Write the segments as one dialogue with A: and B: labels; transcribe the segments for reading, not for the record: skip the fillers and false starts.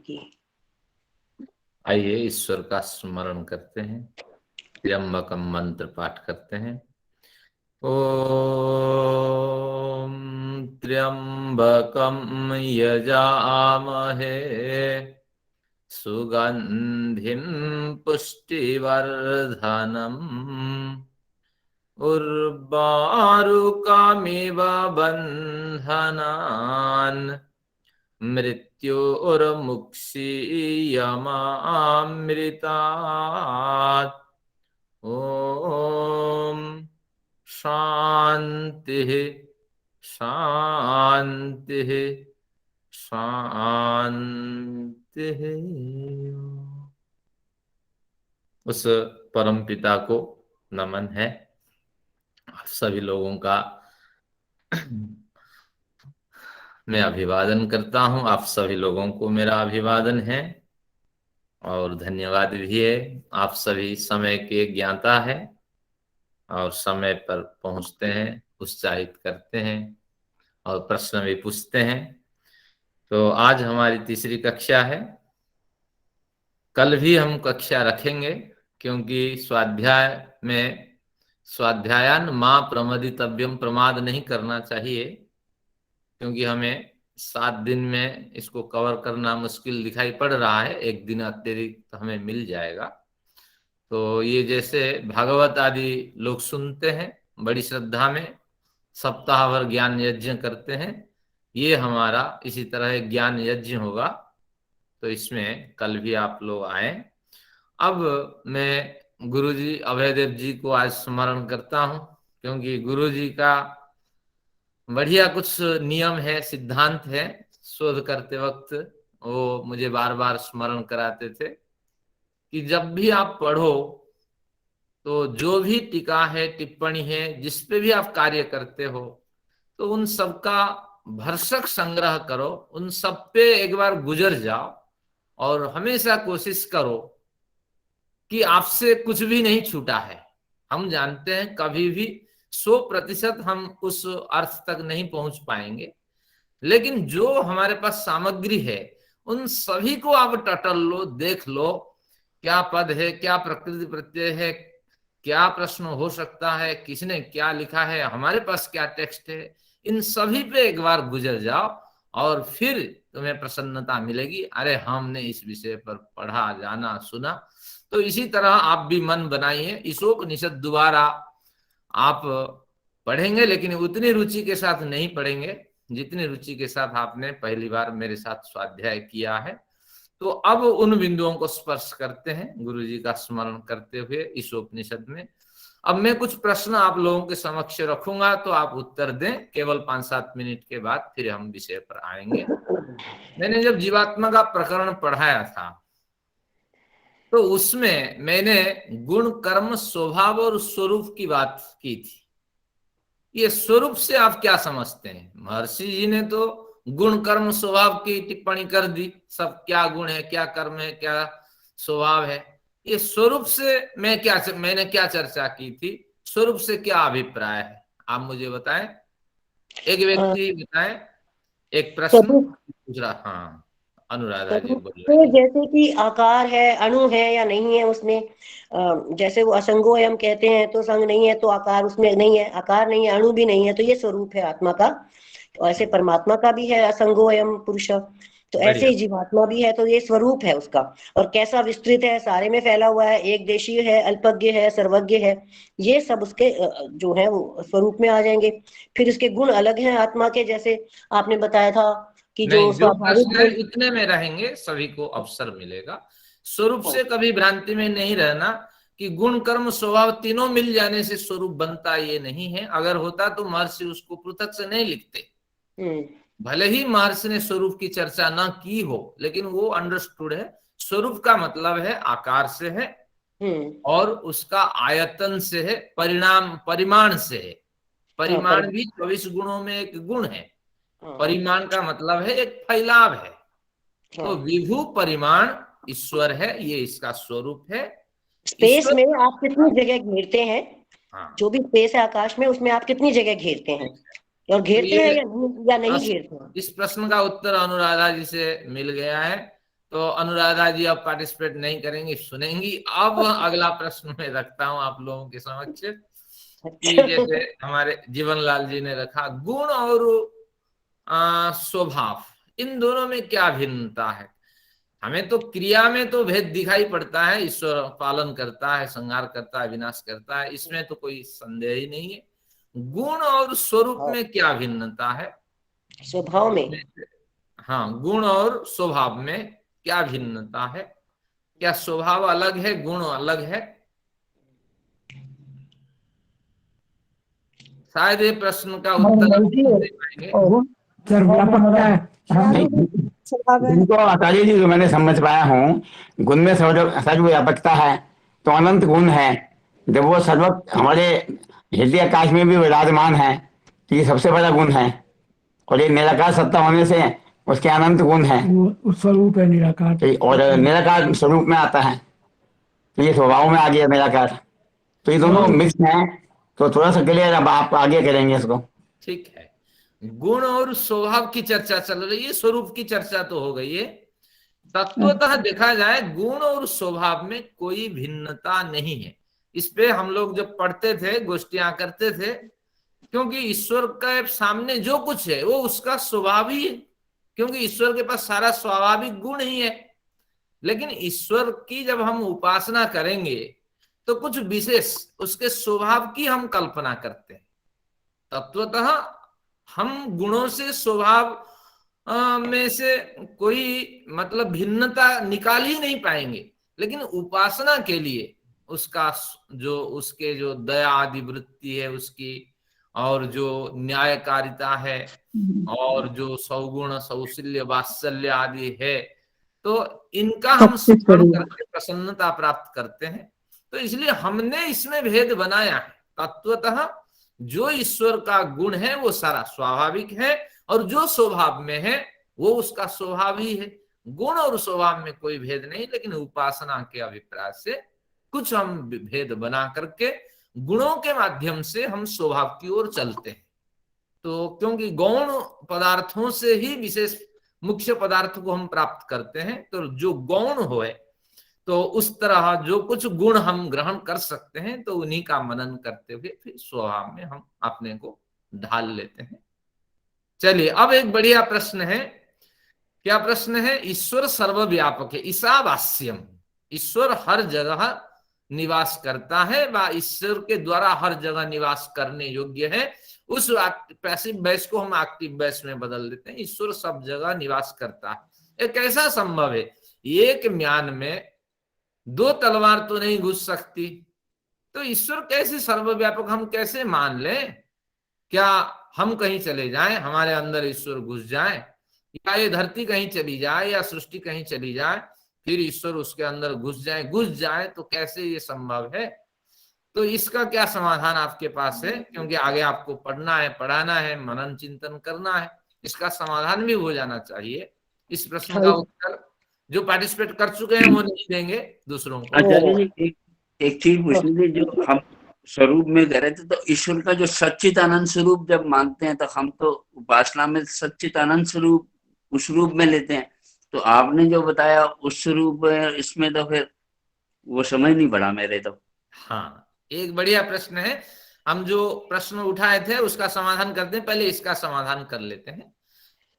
A: की।
B: आइए ईश्वर का स्मरण करते हैं, त्र्यंबकम मंत्र पाठ करते हैं। ओम त्र्यंबकम यजामहे सुगंधिं पुष्टिवर्धनम् उर्वारुकमिव बन्धनान् मृत्योर्मुक्षीयमामृतात्। ओम शांति शांति शांति। उस परम पिता को नमन है। आप सभी लोगों का मैं अभिवादन करता हूं। आप सभी लोगों को मेरा अभिवादन है और धन्यवाद भी है। आप सभी समय के ज्ञाता है और समय पर पहुंचते हैं, उत्साहित करते हैं और प्रश्न भी पूछते हैं। तो आज हमारी तीसरी कक्षा है। कल भी हम कक्षा रखेंगे क्योंकि स्वाध्याय में स्वाध्यायान मां प्रमदितव्यम, प्रमाद नहीं करना चाहिए, क्योंकि हमें 7 दिन में इसको कवर करना मुश्किल दिखाई पड़ रहा है। एक दिन अतिरिक्त हमें मिल जाएगा। तो ये जैसे भागवत आदि लोग सुनते हैं बड़ी श्रद्धा में, सप्ताह भर ज्ञान यज्ञ करते हैं, ये हमारा इसी तरह एक ज्ञान यज्ञ होगा। तो इसमें कल भी आप लोग आए। अब मैं गुरुजी अभयदेव जी को आज स्मरण करता हूं, क्योंकि गुरुजी का बढ़िया कुछ नियम है, सिद्धांत है। शोध करते वक्त वो मुझे बार बार स्मरण कराते थे कि जब भी आप पढ़ो तो जो भी टीका है, टिप्पणी है, जिस पे भी आप कार्य करते हो, तो उन सबका भरसक संग्रह करो, उन सब पे एक बार गुजर जाओ और हमेशा कोशिश करो कि आपसे कुछ भी नहीं छूटा है। हम जानते हैं कभी भी 100% हम उस अर्थ तक नहीं पहुंच पाएंगे, लेकिन जो हमारे पास सामग्री है उन सभी को आप टटल लो, देख लो क्या पद है, क्या प्रकृति प्रत्यय है, क्या प्रश्न हो सकता है, किसने क्या लिखा है, हमारे पास क्या टेक्स्ट है। इन सभी पे एक बार गुजर जाओ और फिर तुम्हें प्रसन्नता मिलेगी। अरे हमने इस विषय पर पढ़ा, जाना, सुना। तो इसी तरह आप भी मन बनाइए। ईशोपनिषद दोबारा आप पढ़ेंगे, लेकिन उतनी रुचि के साथ नहीं पढ़ेंगे जितनी रुचि के साथ आपने पहली बार मेरे साथ स्वाध्याय किया है। तो अब उन बिंदुओं को स्पर्श करते हैं गुरुजी का स्मरण करते हुए ईशोपनिषद में। अब मैं कुछ प्रश्न आप लोगों के समक्ष रखूंगा, तो आप उत्तर दें। केवल 5-7 मिनट के बाद फिर हम विषय पर आएंगे। मैंने जब जीवात्मा का प्रकरण पढ़ाया था तो उसमें मैंने गुण, कर्म, स्वभाव और स्वरूप की बात की थी। ये स्वरूप से आप क्या समझते हैं? महर्षि जी ने तो गुण, कर्म, स्वभाव की टिप्पणी कर दी, सब क्या गुण है, क्या कर्म है, क्या स्वभाव है। ये स्वरूप से मैंने क्या चर्चा की थी, स्वरूप से क्या अभिप्राय है, आप मुझे बताएं। एक व्यक्ति बताएं, एक प्रश्न
A: स्वरूप
B: पूछ रहा। हाँ, अनुराधा जी
A: स्वरूप
B: बोल
A: से
B: रही है।
A: जैसे कि आकार है, अणु है या नहीं है उसमें। जैसे वो असंगो है हम कहते हैं, तो संग नहीं है तो आकार उसमें नहीं है, आकार नहीं है, अणु भी नहीं है, तो ये स्वरूप है आत्मा का। तो ऐसे परमात्मा का भी है असंगो एवं पुरुष, तो ऐसे
B: बढ़िया।
A: ही जीवात्मा भी है, तो ये स्वरूप है उसका। और कैसा विस्तृत है, सारे में फैला हुआ है, एक देशीय है, अल्पज्ञ है, सर्वज्ञ है, ये सब उसके जो है वो स्वरूप में आ जाएंगे। फिर इसके गुण अलग हैं आत्मा के, जैसे आपने बताया था कि जो
B: नहीं, जो
A: स्वाभाविक
B: प्रश्न है
A: गुण।
B: उतने में रहेंगे, सभी को अवसर मिलेगा। स्वरूप से कभी भ्रांति में नहीं रहना कि गुण, कर्म, स्वभाव तीनों मिल जाने से स्वरूप बनता, ये नहीं है। अगर होता तो महर्षि उसको पृथक से नहीं लिखते।
A: हम्म।
B: भले ही महर्षि ने स्वरूप की चर्चा ना की हो, लेकिन वो अंडरस्टूड है। स्वरूप का मतलब है आकार से है
A: हम्म।
B: और उसका आयतन से है, परिणाम परिमाण से है।
A: हाँ
B: परिमाण
A: पर
B: भी 24 गुणों में एक गुण है।
A: हाँ।
B: परिमाण का मतलब है एक फैलाव है। तो
A: हाँ,
B: विभु परिमाण ईश्वर है, ये इसका स्वरूप है।
A: स्पेस
B: ईश्वर।
A: में आप कितनी जगह घेरते हैं,
B: हाँ,
A: जो भी स्पेस है आकाश में, उसमें आप कितनी जगह घेरते हैं, और
B: तो
A: घेरते हैं
B: ये
A: या नहीं
B: प्रश्न,
A: घेरते हैं।
B: इस प्रश्न का उत्तर अनुराधा जी से मिल गया है। तो अनुराधा जी अब पार्टिसिपेट नहीं करेंगी, सुनेंगी। अब अगला प्रश्न मैं रखता हूं आप लोगों के समक्ष कि जैसे हमारे जीवनलाल जी ने रखा, गुण और स्वभाव, इन दोनों में क्या भिन्नता है? हमें तो क्रिया में तो भेद दिखाई पड़ता है, ईश्वर पालन करता है, संहार करता है, विनाश करता है, इसमें तो कोई संदेह ही नहीं है। गुण और स्वरूप में क्या भिन्नता है?
A: स्वभाव में,
B: हाँ, गुण और स्वभाव में क्या भिन्नता है? क्या स्वभाव अलग है, गुण अलग है? शायद ये प्रश्न का उत्तर आप दे पाएंगे।
C: गुण आचार्य जी, जो मैंने समझ पाया हूँ, गुण में सर्वव्यापकता है, तो अनंत गुण है। जब वो सर्व हमारे हृदय आकाश में भी विराजमान है, तो ये सबसे बड़ा गुण है। और ये निराकार सत्ता होने से उसके अनंत गुण है,
D: वो स्वरूप है निराकार,
C: और निराकार स्वरूप में आता है, तो ये स्वभाव में आ गया निराकार। तो ये दोनों मिक्स हैं, तो थोड़ा सा क्लियर, अब आप आगे करेंगे इसको।
B: ठीक है, गुण और स्वभाव की चर्चा चल रही है, स्वरूप की चर्चा तो हो गई है। तत्वतः देखा जाए गुण और स्वभाव में कोई भिन्नता नहीं है। इस पे हम लोग जब पढ़ते थे, गोष्ठियां करते थे, क्योंकि ईश्वर के सामने जो कुछ है वो उसका स्वभाव ही है, क्योंकि ईश्वर के पास सारा स्वाभाविक गुण ही है। लेकिन ईश्वर की जब हम उपासना करेंगे तो कुछ विशेष उसके स्वभाव की हम कल्पना करते हैं। तत्वतः हम गुणों से, स्वभाव में से कोई मतलब भिन्नता निकाल ही नहीं पाएंगे, लेकिन उपासना के लिए उसका उसके जो दया आदि वृत्ति है उसकी, और जो न्यायकारिता है, और जो सौगुण सौशील्य वात्सल्य आदि है, तो इनका हम स्मरण करके प्रसन्नता प्राप्त करते हैं। तो इसलिए हमने इसमें भेद बनाया है। तत्वतः जो ईश्वर का गुण है वो सारा स्वाभाविक है, और जो स्वभाव में है वो उसका स्वभाव ही है। गुण और स्वभाव में कोई भेद नहीं, लेकिन उपासना के अभिप्राय से कुछ हम भेद बना करके गुणों के माध्यम से हम स्वभाव की ओर चलते हैं। तो क्योंकि गौण पदार्थों से ही विशेष मुख्य पदार्थ को हम प्राप्त करते हैं, तो जो गौण हो तो उस तरह जो कुछ गुण हम ग्रहण कर सकते हैं, तो उन्हीं का मनन करते हुए फिर स्वभाव में हम अपने को ढाल लेते हैं। चलिए, अब एक बढ़िया प्रश्न है। क्या प्रश्न है? ईश्वर सर्वव्यापक है, ईशावास्यम, ईश्वर हर जगह निवास करता है, व ईश्वर के द्वारा हर जगह निवास करने योग्य है। उस पैसिव वॉइस को हम एक्टिव वॉइस में बदल देते हैं। ईश्वर सब जगह निवास करता है। ये कैसा संभव है? एक म्यान में दो तलवार तो नहीं घुस सकती, तो ईश्वर कैसे सर्वव्यापक हम कैसे मान लें? क्या हम कहीं चले जाएं, हमारे अंदर ईश्वर घुस जाए, या ये धरती कहीं चली जाए, या सृष्टि कहीं चली जाए, फिर ईश्वर उसके अंदर घुस जाए, तो कैसे ये संभव है? तो इसका क्या समाधान आपके पास है? क्योंकि आगे आपको पढ़ना है, पढ़ाना है, मनन चिंतन करना है, इसका समाधान भी हो जाना चाहिए। इस प्रश्न का उत्तर जो पार्टिसिपेट कर चुके हैं वो नहीं देंगे दूसरों को।
E: आचार्य जी, एक चीज पूछनी थी। जो हम स्वरूप में कह रहे थे, तो ईश्वर का जो सच्चिदानंद स्वरूप जब मानते हैं, तो हम तो उपासना में सच्चिदानंद स्वरूप उस रूप में लेते हैं। तो आपने जो बताया उस स्वरूप इसमें, तो फिर वो समझ नहीं पड़ा मेरे तो।
B: हाँ, एक बढ़िया प्रश्न है। हम जो प्रश्न उठाए थे उसका समाधान करते हैं, पहले इसका समाधान कर लेते हैं।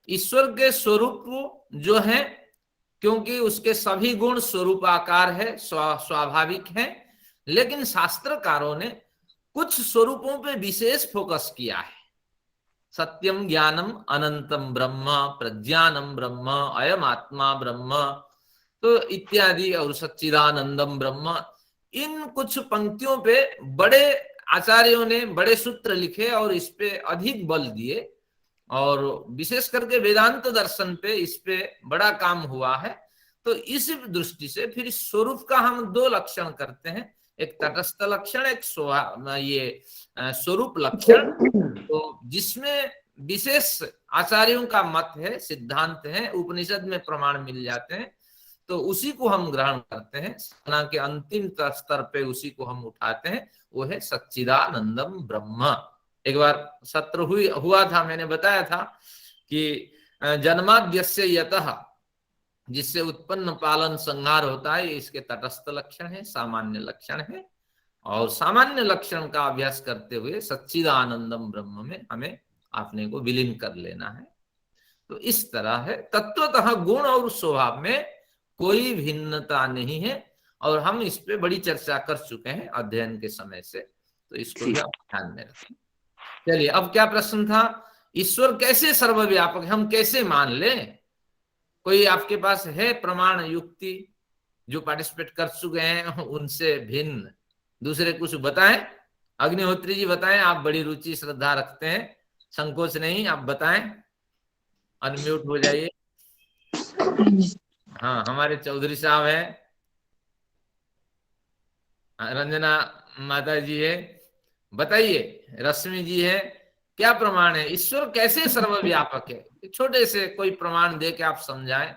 B: ईश्वर के स्वरूप जो है, क्योंकि उसके सभी गुण स्वरूपाकार है, स्वाभाविक है, लेकिन शास्त्रकारों ने कुछ स्वरूपों पे विशेष फोकस किया है। सत्यम ज्ञानम अनंतम ब्रह्म, प्रज्ञानम ब्रह्म, अयम आत्मा ब्रह्म, तो इत्यादि, और सच्चिदानंदम ब्रह्म। इन कुछ पंक्तियों पे बड़े आचार्यों ने बड़े सूत्र लिखे और इस पे अधिक बल दिए, और विशेष करके वेदांत दर्शन पे इस पे बड़ा काम हुआ है। तो इस दृष्टि से फिर स्वरूप का हम दो लक्षण करते हैं, एक तटस्थ लक्षण, एक ये स्वरूप लक्षण। तो जिसमें विशेष आचार्यों का मत है, सिद्धांत है, उपनिषद में प्रमाण मिल जाते हैं, तो उसी को हम ग्रहण करते हैं। साधना के अंतिम स्तर पे उसी को हम उठाते हैं, वो है सच्चिदानंदम ब्रह्म। एक बार सत्र हुआ था, मैंने बताया था कि जन्माद्यस्य यतः जिससे उत्पन्न पालन संहार होता है, ये इसके तटस्थ लक्षण है, सामान्य लक्षण है। और सामान्य लक्षण का अभ्यास करते हुए सच्चिदानंदम ब्रह्म में हमें अपने को विलीन कर लेना है। तो इस तरह है, तत्वतः गुण और स्वभाव में कोई भिन्नता नहीं है, और हम इस पे बड़ी चर्चा कर चुके हैं अध्ययन के समय से, तो इसको भी आप ध्यान में रखें। चलिए, अब क्या प्रश्न था? ईश्वर कैसे सर्वव्यापक है, हम कैसे मान लें? कोई आपके पास है प्रमाण, युक्ति? जो पार्टिसिपेट कर चुके हैं उनसे भिन्न दूसरे कुछ बताएं। अग्निहोत्री जी बताएं, आप बड़ी रुचि श्रद्धा रखते हैं, संकोच नहीं, आप बताएं, अनम्यूट हो जाइए। हाँ, हमारे चौधरी साहब हैं, रंजना माता जी है, बताइए। रश्मि जी है, क्या प्रमाण है? ईश्वर कैसे सर्वव्यापक है? छोटे से कोई प्रमाण दे के आप समझाएं,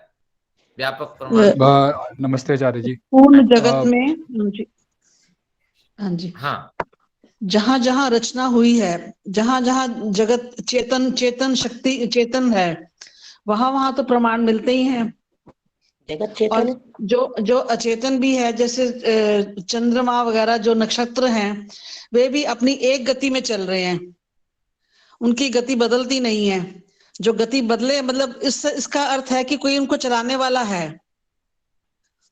B: व्यापक प्रमाण।
F: नमस्ते आचार्य जी।
G: पूर्ण जगत में जी, हाँ जी,
B: हाँ,
G: जहां जहां रचना हुई है, जहां जहां जगत चेतन शक्ति चेतन है, वहां वहां तो प्रमाण मिलते ही हैं।
A: जगत चेतन
G: और
A: है।
G: जो अचेतन भी है, जैसे चंद्रमा वगैरह जो नक्षत्र हैं, वे भी अपनी एक गति में चल रहे हैं, उनकी गति बदलती नहीं है। जो गति बदले, मतलब इसका अर्थ है कि कोई उनको चलाने वाला है।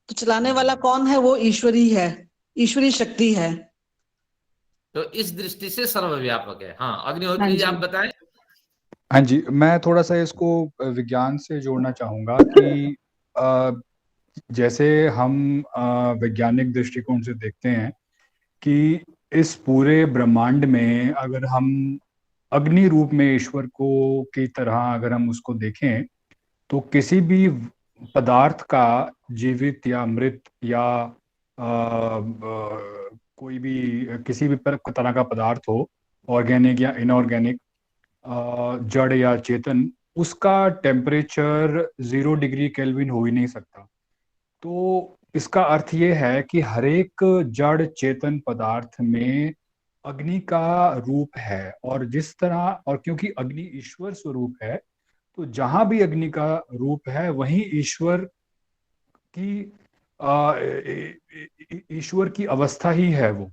G: तो चलाने वाला कौन है? वो ईश्वरी है, ईश्वरी शक्ति है।
B: तो इस दृष्टि से सर्वव्यापक है। हाँ, अग्निहोत्री जी आप बताएं।
F: हाँ जी, मैं थोड़ा सा इसको विज्ञान से जोड़ना चाहूंगा कि जैसे हम वैज्ञानिक दृष्टिकोण से देखते हैं कि इस पूरे ब्रह्मांड में अगर हम अग्नि रूप में ईश्वर को की तरह अगर हम उसको देखें, तो किसी भी पदार्थ का, जीवित या मृत या कोई भी किसी भी तरह का पदार्थ हो, ऑर्गेनिक या इनऑर्गेनिक, जड़ या चेतन, उसका टेम्परेचर 0 डिग्री केल्विन हो ही नहीं सकता। तो इसका अर्थ ये है कि हर एक जड़ चेतन पदार्थ में अग्नि का रूप है, और जिस तरह, और क्योंकि अग्नि ईश्वर स्वरूप है, तो जहां भी अग्नि का रूप है वहीं ईश्वर की अवस्था ही है वो।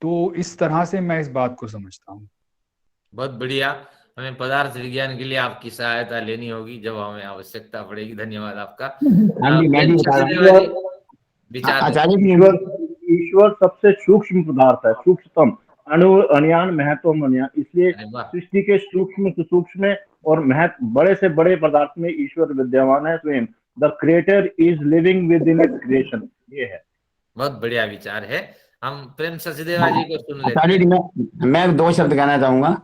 F: तो इस तरह से मैं इस बात को समझता हूँ। बहुत
B: बढ़िया। हमें पदार्थ विज्ञान के लिए आपकी सहायता लेनी होगी जब हमें आवश्यकता पड़ेगी। धन्यवाद आपका।
C: आचार्य जी,
H: ईश्वर सबसे सूक्ष्म पदार्थ है, सूक्ष्मतम, अणु अणुयान महत्वम अणुयान, इसलिए सृष्टि के सूक्ष्म से सूक्ष्म और महत्व बड़े से बड़े पदार्थ में ईश्वर विद्यमान है स्वयं। The creator is living with in its creation. ये है, बहुत बढ़िया विचार है। हम प्रेम सचदेवा जी को सुन लेते हैं।
C: मैं 2 शब्द कहना चाहूंगा।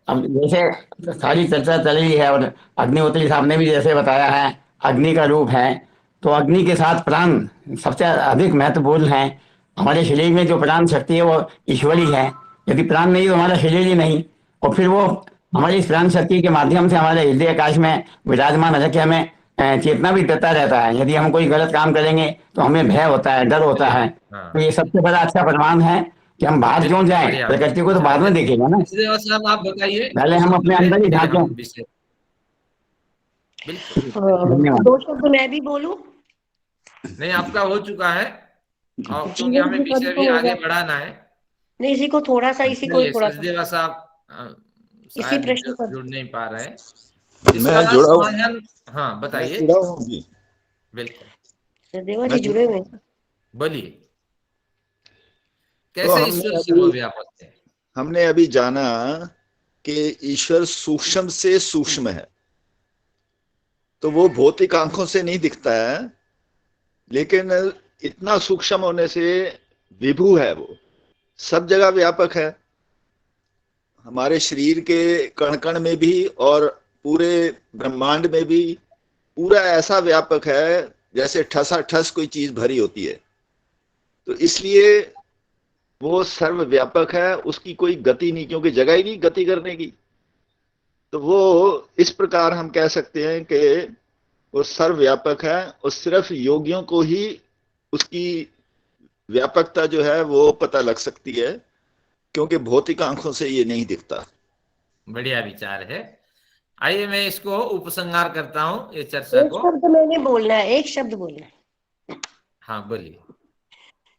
C: अब जैसे सारी चर्चा चल रही है और अग्निहोत्री साहब ने भी जैसे बताया है अग्नि का रूप है, तो अग्नि के साथ प्राण सबसे अधिक महत्वपूर्ण है। हमारे शरीर में जो प्राण शक्ति है वो ईश्वरी है। यदि प्राण नहीं तो हमारा शरीर ही नहीं, और फिर वो हमारी इस प्राण शक्ति के माध्यम से हमारे हृदय आकाश में विराजमान है कि हमें चेतना भी देता रहता है। यदि हम कोई गलत काम करेंगे तो हमें भय होता है, डर होता है। तो ये सबसे बड़ा अच्छा प्रमाण है कि हम बाहर क्यों जाएं, प्रकृति को तो बाद में देखेगा ना,
B: आप बताइए,
C: पहले हम अपने अंदर ही झांकें।
A: 2 शब्द मैं भी बोलूं?
B: नहीं, आपका हो चुका है, और क्योंकि हमें विषय भी आगे बढ़ाना है।
A: नहीं, इसी को थोड़ा सा
B: सचदेवा साहब
A: इसी प्रश्न पर
B: जुड़ नहीं पा रहे हैं।
I: मैं जुड़ा हूँ।
B: हाँ, बताइए।
I: जुड़ा हूँ जी,
B: बिल्कुल।
A: सचदेवा जी जुड़े हुए।
B: बोलिए, कैसे ईश्वर सर्वव्यापक है?
I: हमने अभी जाना कि ईश्वर सूक्ष्म से सूक्ष्म है, तो वो भौतिक आंखों से नहीं दिखता है, लेकिन इतना सूक्ष्म होने से विभु है, वो सब जगह व्यापक है। हमारे शरीर के कण कण में भी और पूरे ब्रह्मांड में भी पूरा ऐसा व्यापक है जैसे ठसाठस कोई चीज भरी होती है। तो इसलिए वो सर्वव्यापक है, उसकी कोई गति नहीं, क्योंकि जगह ही नहीं गति करने की। तो वो इस प्रकार हम कह सकते हैं कि वो सर्वव्यापक है, और सिर्फ योगियों को ही उसकी व्यापकता जो है वो पता लग सकती है, क्योंकि भौतिक आंखों से ये नहीं दिखता।
B: बढ़िया विचार है। आइए मैं इसको उपसंहार करता हूँ ये चर्चा
A: एक
B: को।
A: शब्द मैंने बोलना है, एक शब्द बोलना है।
B: हाँ बोलिए।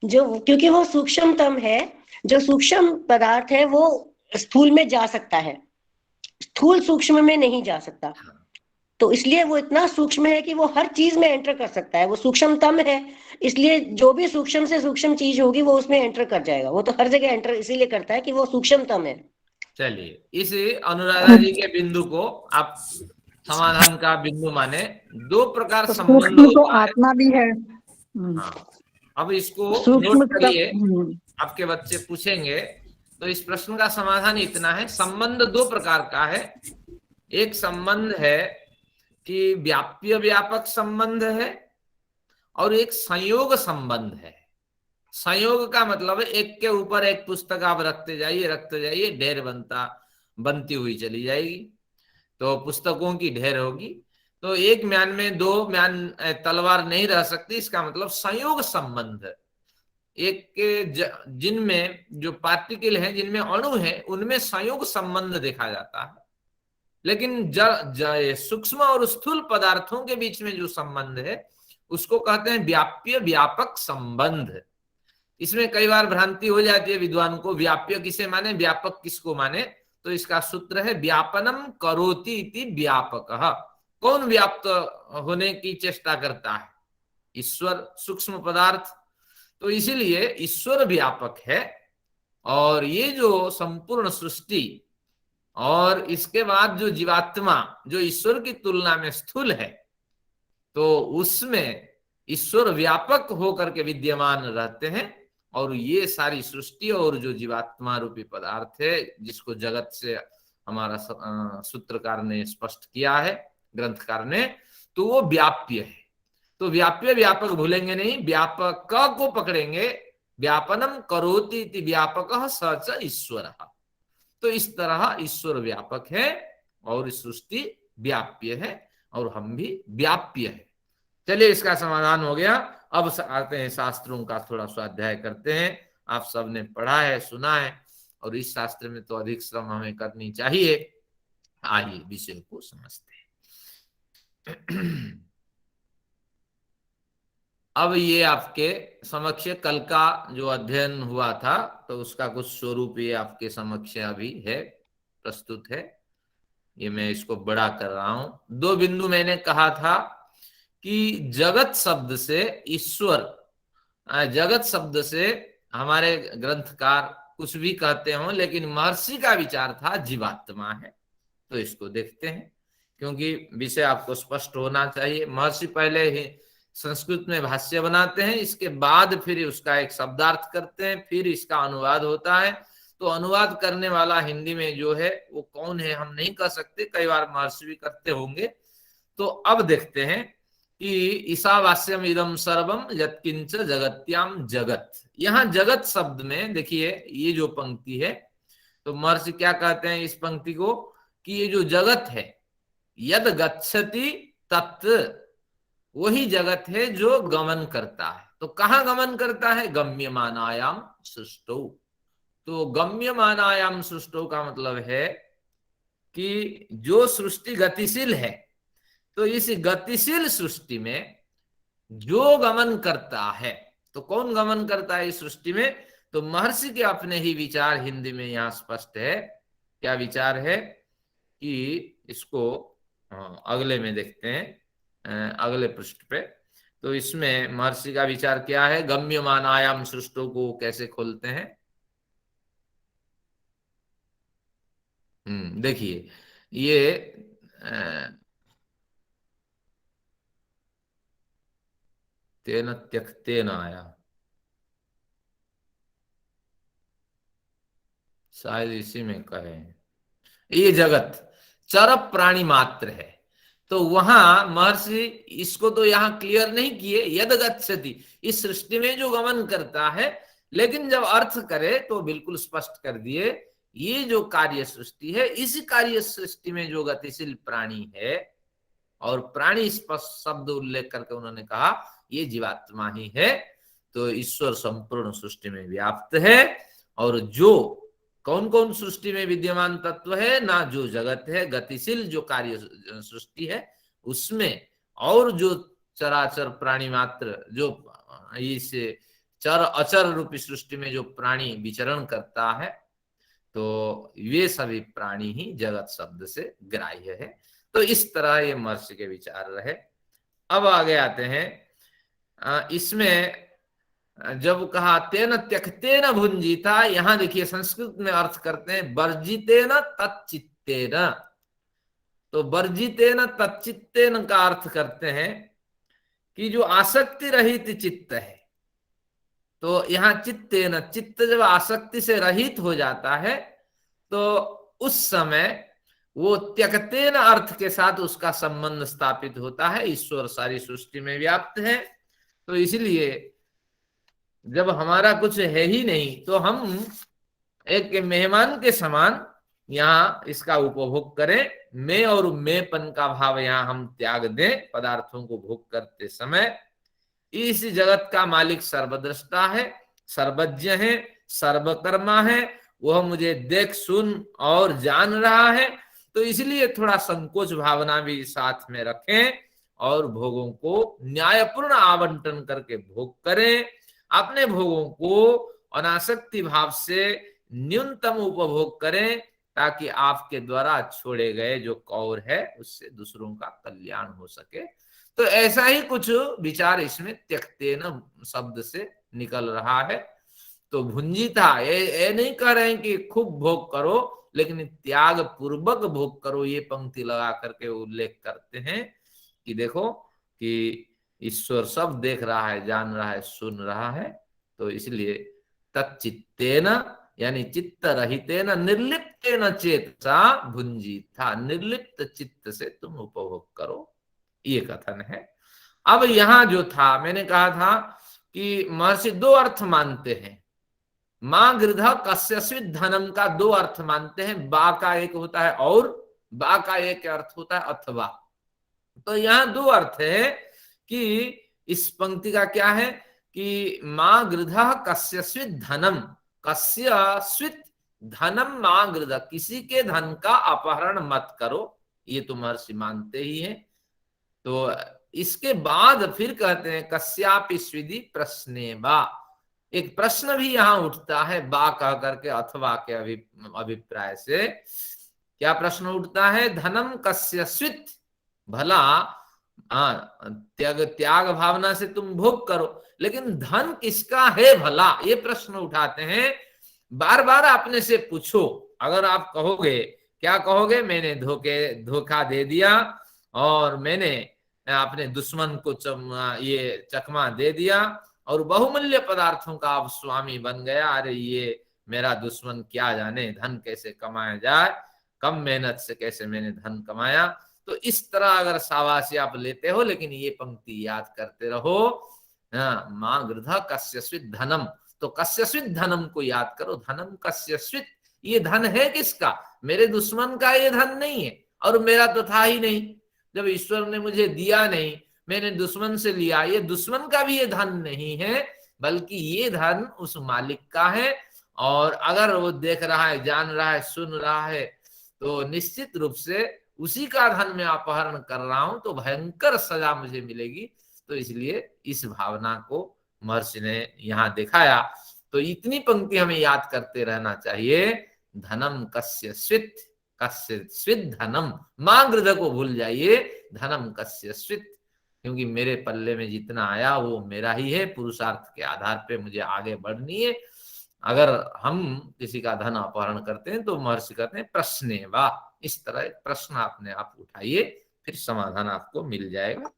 A: जो, क्योंकि वो सूक्ष्मतम है, जो सूक्ष्म पदार्थ है वो स्थूल में जा सकता है, स्थूल सूक्ष्म में नहीं जा सकता। तो इसलिए वो इतना सूक्ष्म है कि वो हर चीज में एंटर कर सकता है, वो सूक्ष्मतम है, इसलिए जो भी सूक्ष्म से सूक्ष्म चीज होगी वो उसमें एंटर कर जाएगा। वो तो हर जगह एंटर इसीलिए करता है कि वो सूक्ष्मतम है।
B: चलिए इस अनुराधा जी के बिंदु को आप समाधान का बिंदु माने। दो प्रकार
G: तो
B: संबंध
G: सूक्ष्म तो
B: होता है।
G: आत्मा भी है।
B: हाँ, अब इसको
G: सूक्ष्म
B: नोट करिए,
G: तब
B: आपके बच्चे पूछेंगे। तो इस प्रश्न का समाधान इतना है, संबंध दो प्रकार का है। एक संबंध है कि व्याप्य व्यापक संबंध है, और एक संयोग संबंध है। संयोग का मतलब है एक के ऊपर एक पुस्तक आप रखते जाइए, ढेर बनती हुई चली जाएगी, तो पुस्तकों की ढेर होगी। तो एक म्यान में दो म्यान तलवार नहीं रह सकती, इसका मतलब संयोग संबंध। एक के जिनमें जो पार्टिकल हैं, जिनमें अणु है, उनमें संयोग संबंध देखा जाता है। लेकिन सूक्ष्म और स्थूल पदार्थों के बीच में जो संबंध है उसको कहते हैं व्याप्य व्यापक संबंध। इसमें कई बार भ्रांति हो जाती है विद्वान को, व्याप्य किसे माने, व्यापक किसको माने। तो इसका सूत्र है व्यापनम करोति इति व्यापकः। कौन व्याप्त होने की चेष्टा करता है? ईश्वर, सूक्ष्म पदार्थ। तो इसीलिए ईश्वर व्यापक है, और ये जो संपूर्ण सृष्टि और इसके बाद जो जीवात्मा जो ईश्वर की तुलना में स्थूल है, तो उसमें ईश्वर व्यापक होकर के विद्यमान रहते हैं। और ये सारी सृष्टि और जो जीवात्मा रूपी पदार्थ है, जिसको जगत से हमारा सूत्रकार ने स्पष्ट किया है, ग्रंथकार ने, तो वो व्याप्य है। तो व्याप्य व्यापक भूलेंगे नहीं, व्यापक को पकड़ेंगे। व्यापनम करोति इति व्यापकः स च ईश्वरः। तो इस तरह ईश्वर व्यापक है और सृष्टि व्याप्य है, और हम भी व्याप्य है। चलिए इसका समाधान हो गया। अब आते हैं शास्त्रों का थोड़ा स्वाध्याय करते हैं। आप सबने पढ़ा है, सुना है, और इस शास्त्र में तो अधिक श्रम हमें करनी चाहिए। आइए विषय को समझते हैं। अब ये आपके समक्ष कल का जो अध्ययन हुआ था, तो उसका कुछ स्वरूप ये आपके समक्ष अभी है, प्रस्तुत है। ये मैं इसको बड़ा कर रहा हूं। दो बिंदु मैंने कहा था कि जगत शब्द से ईश्वर, जगत शब्द से हमारे ग्रंथकार कुछ भी कहते हो, लेकिन महर्षि का विचार था जीवात्मा है। तो इसको देखते हैं, क्योंकि विषय आपको स्पष्ट होना चाहिए। महर्षि पहले ही संस्कृत में भाष्य बनाते हैं, इसके बाद फिर उसका एक शब्दार्थ करते हैं, फिर इसका अनुवाद होता है। तो अनुवाद करने वाला हिंदी में जो है वो कौन है हम नहीं कह सकते, कई बार महर्षि भी करते होंगे। तो अब देखते हैं कि ईशावास्यम इदम सर्वम यत्किंच जगत्याम जगत। यहाँ जगत शब्द में देखिए ये जो पंक्ति है, तो महर्षि क्या कहते हैं इस पंक्ति को, कि ये जो जगत है, यद गच्छति तत्, वही जगत है जो गमन करता है। तो कहाँ गमन करता है? गम्यमानायाम सृष्टौ। तो गम्यमानायाम सृष्टौ का मतलब है कि जो सृष्टि गतिशील है, तो इस गतिशील सृष्टि में जो गमन करता है, तो कौन गमन करता है इस सृष्टि में? तो महर्षि के अपने ही विचार हिंदी में यहाँ स्पष्ट है। क्या विचार है कि इसको अगले में देखते हैं, अगले पृष्ठ पे। तो इसमें महर्षि का विचार क्या है, गम्यमान आयाम सृष्टों को कैसे खोलते हैं। देखिए ये तेन त्यक्तेन आया, शायद इसी में कहे, ये जगत चर प्राणी मात्र है। तो वहां महर्षि इसको तो यहाँ क्लियर नहीं किए, यद गच्छति, इस सृष्टि में जो गमन करता है, लेकिन जब अर्थ करे तो बिल्कुल स्पष्ट कर दिए, ये जो कार्य सृष्टि है, इसी कार्य सृष्टि में जो गतिशील प्राणी है, और प्राणी स्पष्ट शब्द उल्लेख करके उन्होंने कहा ये जीवात्मा ही है। तो ईश्वर संपूर्ण सृष्टि में व्याप्त है, और जो कौन कौन सृष्टि में विद्यमान तत्व है ना, जो जगत है, गतिशील जो कार्य सृष्टि है उसमें, और जो चराचर प्राणी मात्र, जो इस चर अचर रूपी सृष्टि में जो प्राणी विचरण करता है, तो ये सभी प्राणी ही जगत शब्द से ग्राह्य है। तो इस तरह ये महर्षि के विचार रहे। अब आगे आते हैं, इसमें जब कहा तेन त्यक्तेन भुंजीता, यहां देखिए संस्कृत में अर्थ करते हैं वर्जितेन तच्चित्तेन। तो वर्जितेन तच्चित्तेन का अर्थ करते हैं कि जो आसक्ति रहित चित्त है, तो यहाँ चित्तेन, चित्त जब आसक्ति से रहित हो जाता है तो उस समय वो त्यक्तेन अर्थ के साथ उसका संबंध स्थापित होता है। ईश्वर सारी सृष्टि में व्याप्त है, तो इसलिए जब हमारा कुछ है ही नहीं तो हम एक मेहमान के समान यहाँ इसका उपभोग करें। मैं और मैंपन का भाव यहाँ हम त्याग दें पदार्थों को भोग करते समय। इस जगत का मालिक सर्वद्रष्टा है, सर्वज्ञ है, सर्वकर्मा है, वह मुझे देख सुन और जान रहा है। तो इसलिए थोड़ा संकोच भावना भी साथ में रखें और भोगों को न्यायपूर्ण आवंटन करके भोग करें। अपने भोगों को अनासक्ति भाव से न्यूनतम उपभोग करें, ताकि आपके द्वारा छोड़े गए जो कौर है उससे दूसरों का कल्याण हो सके। तो ऐसा ही कुछ विचार इसमें त्यक्तेन शब्द से निकल रहा है। तो भुंजिता, ये नहीं कह रहे हैं कि खूब भोग करो, लेकिन त्याग पूर्वक भोग करो, ये पंक्ति लगा करके उल्लेख करते हैं कि देखो कि ईश्वर सब देख रहा है, जान रहा है, सुन रहा है। तो इसलिए तच्चित्तेन यानी चित्त रहितेन निर्लिप्तेन चेतसा भुंजिता, निर्लिप्त चित्त से तुम उपभोग करो, ये कथन है। अब यहां जो था, मैंने कहा था कि महर्षि दो अर्थ मानते हैं। मां गृध कस्यस्वित धनम का दो अर्थ मानते हैं। बा का एक होता है और, बा का एक अर्थ होता है अथवा। तो यहां दो अर्थ है कि इस पंक्ति का क्या है कि मां गृध कस्यस्वित धनम, कस्यस्वित धनम मां गृध, किसी के धन का अपहरण मत करो, ये तो महर्षि मानते ही है। तो इसके बाद फिर कहते हैं कस्यापि स्विधि प्रश्ने बा, एक प्रश्न भी यहां उठता है बा कह करके अथवा के अभिप्राय से। क्या प्रश्न उठता है? धनम कस्यस्वित, भला त्याग भावना से तुम भोग करो, लेकिन धन किसका है भला, ये प्रश्न उठाते हैं। बार बार अपने से पूछो। अगर आप कहोगे, क्या कहोगे? मैंने धोखा दे दिया और मैंने अपने दुश्मन को ये चकमा दे दिया और बहुमूल्य पदार्थों का अब स्वामी बन गया। अरे ये मेरा दुश्मन क्या जाने धन कैसे कमाया जाए, कम मेहनत से कैसे मैंने धन कमाया। तो इस तरह अगर शाबाशी आप लेते हो, लेकिन ये पंक्ति याद करते रहो, मां गृध कस्यस्वित धनम, तो कस्यस्वित धनम को याद करो। धनम कस्यस्वित, ये धन है किसका? मेरे दुश्मन का ये धन नहीं है और मेरा तो था ही नहीं। जब ईश्वर ने मुझे दिया नहीं, मैंने दुश्मन से लिया, ये दुश्मन का भी ये धन नहीं है, बल्कि ये धन उस मालिक का है। और अगर वो देख रहा है, जान रहा है, सुन रहा है, तो निश्चित रूप से उसी का धन मैं अपहरण कर रहा हूं, तो भयंकर सजा मुझे मिलेगी। तो इसलिए इस भावना को महर्षि ने यहां दिखाया। तो इतनी पंक्ति हमें याद करते रहना चाहिए। धनम कस्यस्वित, कस्यस्वित धनम, मां गृध को भूल जाइए, धनम कस्यस्वित, क्योंकि मेरे पल्ले में जितना आया वो मेरा ही है, पुरुषार्थ के आधार पे मुझे आगे बढ़नी है। अगर हम किसी का धन अपहरण करते हैं तो महर्षि कहते हैं प्रश्ने वा, इस तरह एक प्रश्न आपने आप उठाइए, फिर समाधान आपको मिल जाएगा।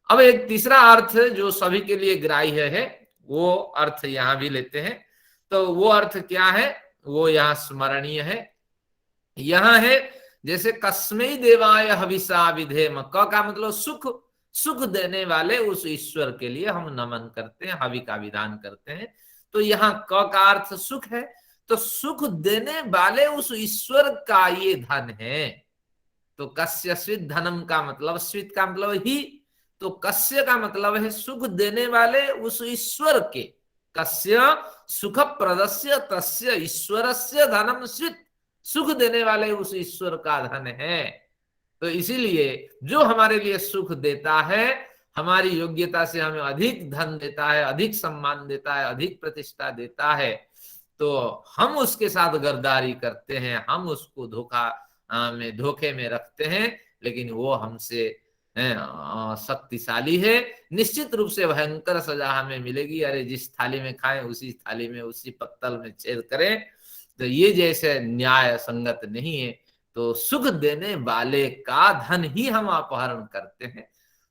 B: अब एक तीसरा अर्थ जो सभी के लिए ग्राह्य है, वो अर्थ यहाँ भी लेते हैं। तो वो अर्थ क्या है? वो यहाँ स्मरणीय है। यहाँ है जैसे कस्मै देवाय हविषा विधेम, क का मतलब सुख, सुख देने वाले उस ईश्वर के लिए हम नमन करते हैं, हवि का विधान करते हैं। तो यहाँ क का अर्थ सुख है, तो सुख देने वाले उस ईश्वर का ये धन है। तो कस्यस्वित धनम का मतलब, स्वित का मतलब ही, तो कस्य का मतलब है सुख देने वाले उस ईश्वर के, कस्य सुख प्रदस्य तस्य ईश्वरस्य धनम स्वित्, सुख देने वाले उस ईश्वर का धन है। तो इसीलिए जो हमारे लिए सुख देता है, हमारी योग्यता से हमें अधिक धन देता है, अधिक सम्मान देता है, अधिक प्रतिष्ठा देता है, तो हम उसके साथ गद्दारी करते हैं, हम उसको धोखे में रखते हैं, लेकिन वो हमसे शक्तिशाली है। निश्चित रूप से भयंकर सजा हमें मिलेगी। अरे जिस थाली में खाएं उसी थाली में उसी पत्तल में छेद करें, तो ये जैसे न्याय संगत नहीं है। तो सुख देने वाले का धन ही हम अपहरण करते हैं।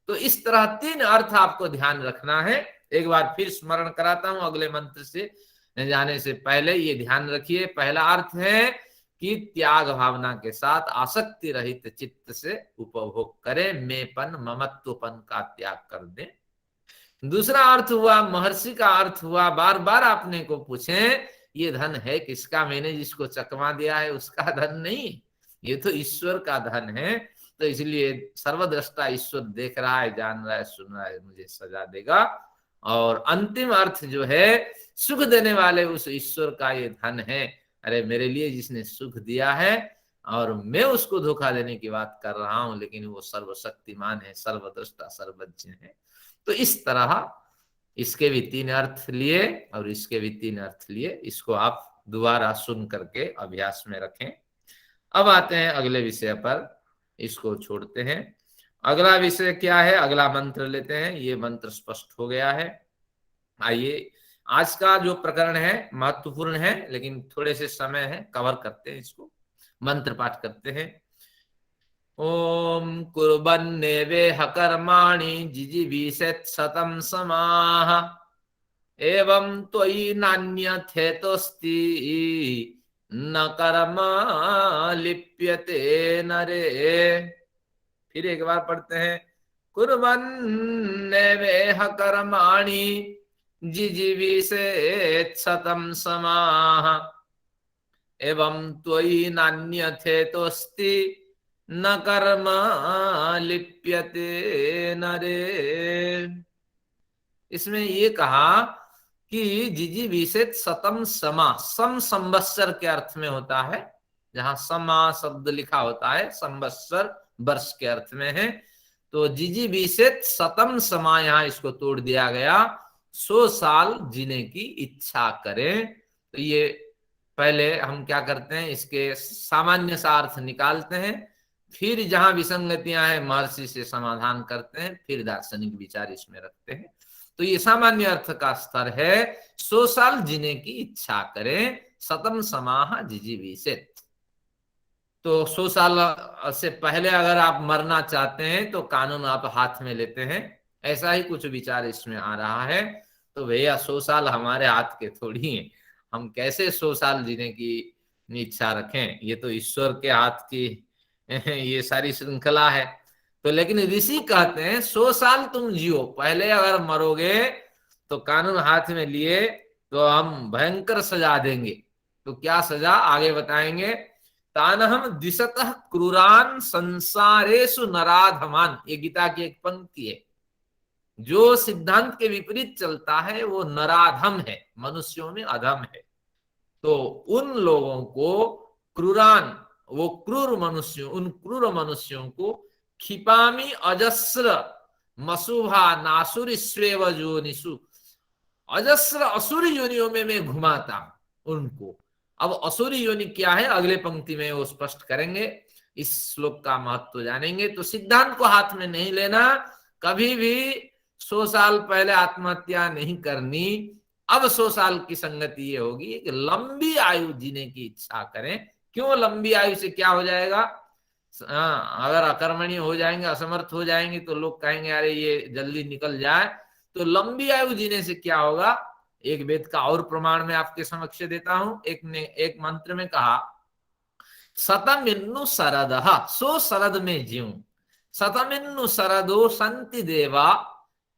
B: तो इस तरह 3 अर्थ आपको ध्यान रखना है। एक बार फिर स्मरण कराता हूं अगले मंत्र से जाने से पहले, ये ध्यान रखिए। पहला अर्थ है कि त्याग भावना के साथ आसक्ति रहित चित्त से उपभोग करें, मेंपन ममत्वपन का त्याग कर दें। दूसरा अर्थ हुआ, महर्षि का अर्थ हुआ, बार बार आपने को पूछें ये धन है किसका, मैंने जिसको चकमा दिया है उसका धन नहीं, ये तो ईश्वर का धन है। तो इसलिए सर्वद्रष्टा ईश्वर देख रहा है, जान रहा है, सुन रहा है, मुझे सजा देगा। और अंतिम अर्थ जो है, सुख देने वाले उस ईश्वर का ये धन है। अरे मेरे लिए जिसने सुख दिया है और मैं उसको धोखा देने की बात कर रहा हूं, लेकिन वो सर्वशक्तिमान है, सर्वद्रष्टा, सर्वज्ञ है। तो इस तरह इसके भी 3 अर्थ लिए और इसके भी 3 अर्थ लिए। इसको आप दोबारा सुन करके अभ्यास में रखें। अब आते हैं अगले विषय पर, इसको छोड़ते हैं। अगला विषय क्या है, अगला मंत्र लेते हैं। ये मंत्र स्पष्ट हो गया है। आइए, आज का जो प्रकरण है महत्वपूर्ण है, लेकिन थोड़े से समय है, कवर करते हैं इसको। मंत्र पाठ करते हैं। ओम कुर्वन्नेवेह कर्माणि जिजीविषेत् शतं समाः एवं त्वयि नान्यथेतोऽस्ति न कर्म लिप्यते नरे। फिर एक बार पढ़ते हैं। कुर्वन्नेवेह कर्माणि जिजीविषेत् शतं समाः एवं त्वयि नान्यथेतोऽस्ति न कर्म लिप्यते नरे। इसमें ये कहा कि जिजीविषेत् शतं समा, सम संवत्सर के अर्थ में होता है। जहां समा शब्द लिखा होता है, संवत्सर वर्ष के अर्थ में है। तो जिजीविषेत् शतं समा, यहाँ इसको तोड़ दिया गया, 100 साल जीने की इच्छा करें। तो ये पहले हम क्या करते हैं, इसके सामान्य सा अर्थ निकालते हैं, फिर जहां विसंगतियां हैं महर्षि से समाधान करते हैं, फिर दार्शनिक विचार इसमें रखते हैं। तो ये सामान्य अर्थ का स्तर है, 100 साल जीने की इच्छा करें, शतं समाः जिजीविषेत्। तो 100 साल से पहले अगर आप मरना चाहते हैं तो कानून आप हाथ में लेते हैं, ऐसा ही कुछ विचार इसमें आ रहा है। तो भैया 100 साल हमारे हाथ के थोड़ी हैं, हम कैसे 100 साल जीने की इच्छा रखें, ये तो ईश्वर के हाथ की ये सारी श्रृंखला है। तो लेकिन ऋषि कहते हैं 100 साल तुम जियो, पहले अगर मरोगे तो कानून हाथ में लिए तो हम भयंकर सजा देंगे। तो क्या सजा आगे बताएंगे। तानहम द्विशतः क्रूरान संसारेषु नराधमान, ये गीता की एक पंक्ति है। जो सिद्धांत के विपरीत चलता है वो नराधम है, मनुष्यों में अधम है। तो उन लोगों को क्रूरान, वो क्रूर मनुष्यों, उन क्रूर मनुष्यों को क्षिपामि अजस्र मसुभा नासुर स्वेव जोनिषु, अजस्र असुरी योनियों में मैं घुमाता उनको। अब असुरी योनि क्या है अगले पंक्ति में वो स्पष्ट करेंगे, इस श्लोक का महत्व जानेंगे। तो सिद्धांत को हाथ में नहीं लेना, कभी भी 100 साल पहले आत्महत्या नहीं करनी। अब 100 साल की संगति ये होगी कि लंबी आयु जीने की इच्छा करें। क्यों लंबी आयु से क्या हो जाएगा, अगर अकर्मणीय हो जाएंगे, असमर्थ हो जाएंगे तो लोग कहेंगे अरे ये जल्दी निकल जाए। तो लंबी आयु जीने से क्या होगा, एक वेद का और प्रमाण में आपके समक्ष देता हूं। एक मंत्र में कहा शतमिन्नु शरदः, 100 शरद में जीऊं। शतमिन्नु शरदो सन्ति देवा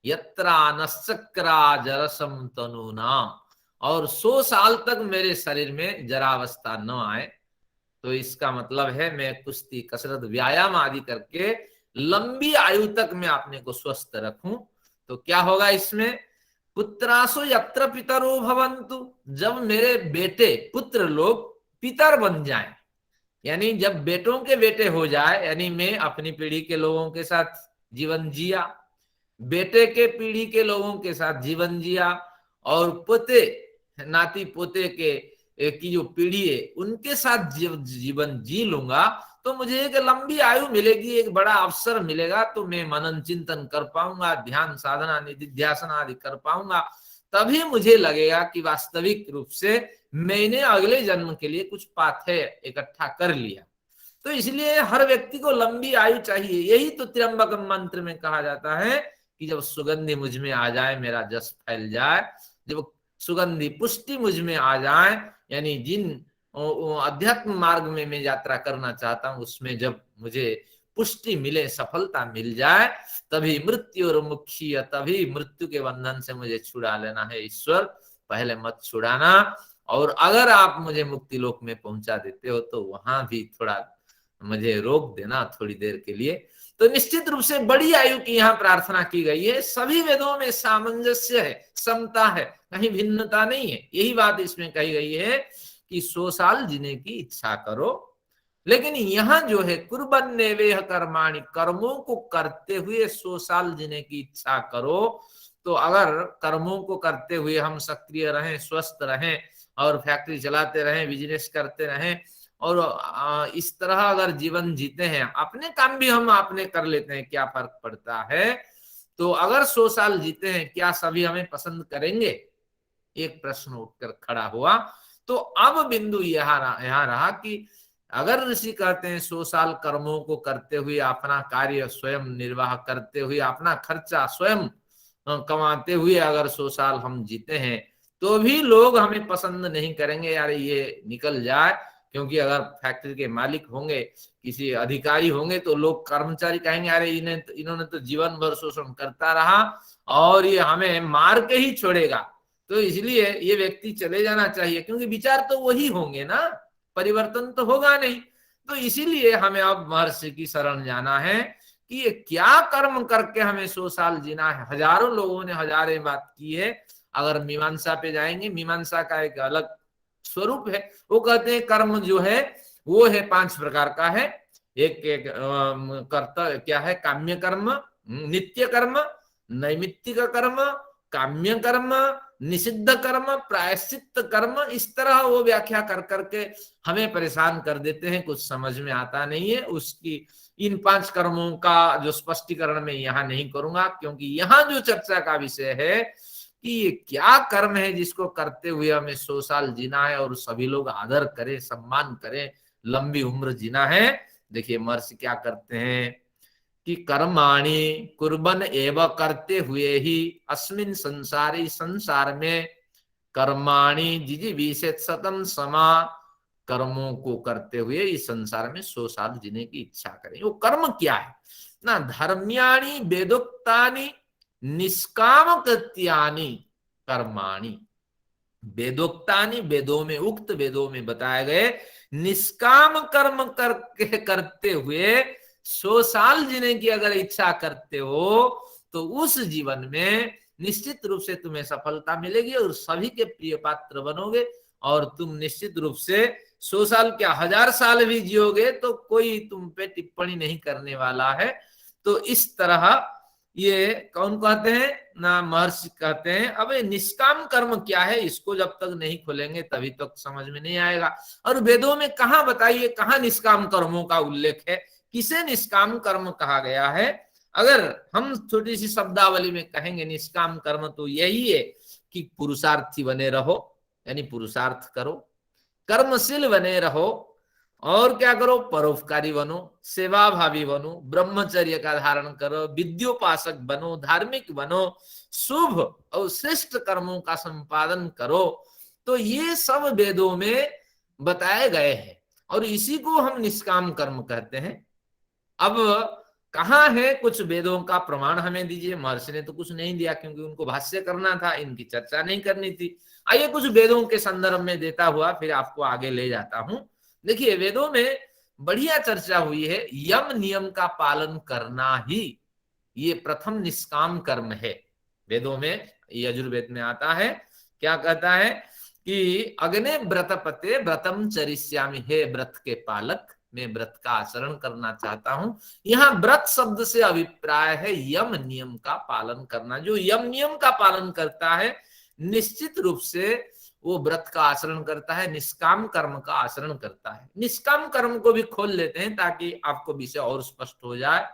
B: यत्रानश्चक्रा जरसम तनूनाम, और 100 साल तक मेरे शरीर में जरावस्था न आए। तो इसका मतलब है मैं कुश्ती, कसरत, व्यायाम आदि करके लंबी आयु तक मैं अपने को स्वस्थ रखूं। तो क्या होगा इसमें, पुत्रासो यत्र पितरो भवन्तु, जब मेरे बेटे पुत्र लोग पितर बन जाएं, यानी जब बेटों के बेटे हो जाए, यानी मैं अपनी पीढ़ी के लोगों के साथ जीवन जिया, बेटे के पीढ़ी के लोगों के साथ जीवन जिया, और पोते नाती पोते के की जो पीढ़ी है उनके साथ जीवन जी लूंगा, तो मुझे एक लंबी आयु मिलेगी, एक बड़ा अवसर मिलेगा, तो मैं मनन चिंतन कर पाऊंगा, ध्यान साधना निधिध्यासन आदि कर पाऊंगा। तभी मुझे लगेगा कि वास्तविक रूप से मैंने अगले जन्म के लिए कुछ पाथेय इकट्ठा कर लिया। तो इसलिए हर व्यक्ति को लंबी आयु चाहिए। यही तो त्र्यंबकम मंत्र में कहा जाता है कि जब सुगंधि मुझ में आ जाए, मेरा जस फैल जाए, जब सुगंधि पुष्टि मुझ में आ जाए, यानी जिन अध्यात्म मार्ग में मैं यात्रा करना चाहता हूं उसमें जब मुझे पुष्टि मिले, सफलता मिल जाए, तभी मृत्यु और मुख्य, तभी मृत्यु के बंधन से मुझे छुड़ा लेना है। ईश्वर पहले मत छुड़ाना, और अगर आप मुझे मुक्ति लोक में पहुंचा देते हो तो वहां भी थोड़ा मुझे रोक देना थोड़ी देर के लिए। तो निश्चित रूप से बड़ी आयु की यहाँ प्रार्थना की गई है। सभी वेदों में सामंजस्य है, समता है, कहीं भिन्नता नहीं है। यही बात इसमें कही गई है कि 100 साल जीने की इच्छा करो। लेकिन यहाँ जो है कुर्बन्नेवेह कर्माणि, कर्मों को करते हुए 100 साल जीने की इच्छा करो। तो अगर कर्मों को करते हुए हम सक्रिय रहें, स्वस्थ रहें और फैक्ट्री चलाते रहें, बिजनेस करते रहें, और इस तरह अगर जीवन जीते हैं, अपने काम भी हम अपने कर लेते हैं, क्या फर्क पड़ता है। तो अगर 100 साल जीते हैं, क्या सभी हमें पसंद करेंगे? एक प्रश्न उठकर खड़ा हुआ। तो अब बिंदु यहाँ रहा कि अगर ऋषि कहते हैं 100 साल कर्मों को करते हुए, अपना कार्य स्वयं निर्वाह करते हुए, अपना खर्चा स्वयं कमाते हुए अगर 100 साल हम जीते हैं, तो भी लोग हमें पसंद नहीं करेंगे, यार ये निकल जाए। क्योंकि अगर फैक्ट्री के मालिक होंगे, किसी अधिकारी होंगे, तो लोग कर्मचारी कहेंगे अरे इन्होंने तो जीवन भर शोषण करता रहा और ये हमें मार के ही छोड़ेगा, तो इसलिए ये व्यक्ति चले जाना चाहिए। क्योंकि विचार तो वही होंगे ना, परिवर्तन तो होगा नहीं। तो इसीलिए हमें अब महर्षि की शरण जाना है कि ये क्या कर्म करके हमें 100 साल जीना है। हजारों लोगों ने हजारें बात की है। अगर मीमांसा पे जाएंगे, मीमांसा का एक अलग स्वरूप है। वो कहते हैं कर्म जो है वो है 5 प्रकार का है। एक कर्तव्य क्या है? काम्य कर्म, नित्य कर्म, नैमित्तिक कर्म, काम्य कर्म, निषिद्ध कर्म, प्रायश्चित कर्म। इस तरह वो व्याख्या कर करके हमें परेशान कर देते हैं, कुछ समझ में आता नहीं है। उसकी इन 5 कर्मों का जो स्पष्टीकरण मैं यहाँ नहीं करूंगा, क्योंकि यहाँ जो चर्चा का विषय है कि ये क्या कर्म है जिसको करते हुए हमें 100 साल जीना है और सभी लोग आदर करें, सम्मान करें, लंबी उम्र जीना है। देखिए महर्षि क्या करते हैं कि कर्माणि कुर्बन एव, करते हुए ही, अस्मिन संसारी, संसार में, कर्माणि जिजीविषेत शतं समा, कर्मों को करते हुए इस संसार में 100 साल जीने की इच्छा करें। वो कर्म क्या है ना? धर्म्याणि वेदोक्तानि निष्काम कृत्यानि कर्माणि। वेदोक्तानि, वेदों में उक्त, वेदों में बताए गए निष्काम कर्म करते हुए 100 साल जीने की अगर इच्छा करते हो तो उस जीवन में निश्चित रूप से तुम्हें सफलता मिलेगी और सभी के प्रिय पात्र बनोगे। और तुम निश्चित रूप से 100 साल क्या 1000 साल भी जियोगे तो कोई तुम पे टिप्पणी नहीं करने वाला है। तो इस तरह ये कौन कहते हैं ना? महर्षि कहते हैं। अब निष्काम कर्म क्या है, इसको जब तक नहीं खोलेंगे तभी तक समझ में नहीं आएगा। और वेदों में कहाँ बताइए, कहाँ निष्काम कर्मों का उल्लेख है, किसे निष्काम कर्म कहा गया है? अगर हम छोटी सी शब्दावली में कहेंगे निष्काम कर्म, तो यही है कि पुरुषार्थी बने रहो, यानी पुरुषार्थ करो, कर्मशील बने रहो, और क्या करो? परोपकारी बनो, सेवाभावी बनो, ब्रह्मचर्य का धारण करो, विद्योपासक बनो, धार्मिक बनो, शुभ और श्रेष्ठ कर्मों का संपादन करो। तो ये सब वेदों में बताए गए हैं और इसी को हम निष्काम कर्म कहते हैं। अब कहाँ है कुछ वेदों का प्रमाण हमें दीजिए। महर्षि ने तो कुछ नहीं दिया क्योंकि उनको भाष्य करना था, इनकी चर्चा नहीं करनी थी। आइए कुछ वेदों के संदर्भ में देता हुआ फिर आपको आगे ले जाता हूं। देखिए वेदों में बढ़िया चर्चा हुई है। यम नियम का पालन करना ही ये प्रथम निष्काम कर्म है। वेदों में यजुर्वेद में आता है, क्या कहता है कि अग्ने व्रतपते व्रतम चरिष्यामि, हे व्रत के पालक मैं व्रत का आचरण करना चाहता हूं। यहाँ व्रत शब्द से अभिप्राय है यम नियम का पालन करना। जो यम नियम का पालन करता है निश्चित रूप से वो व्रत का आचरण करता है, निष्काम कर्म का आचरण करता है। निष्काम कर्म को भी खोल लेते हैं ताकि आपको विषय और स्पष्ट हो जाए।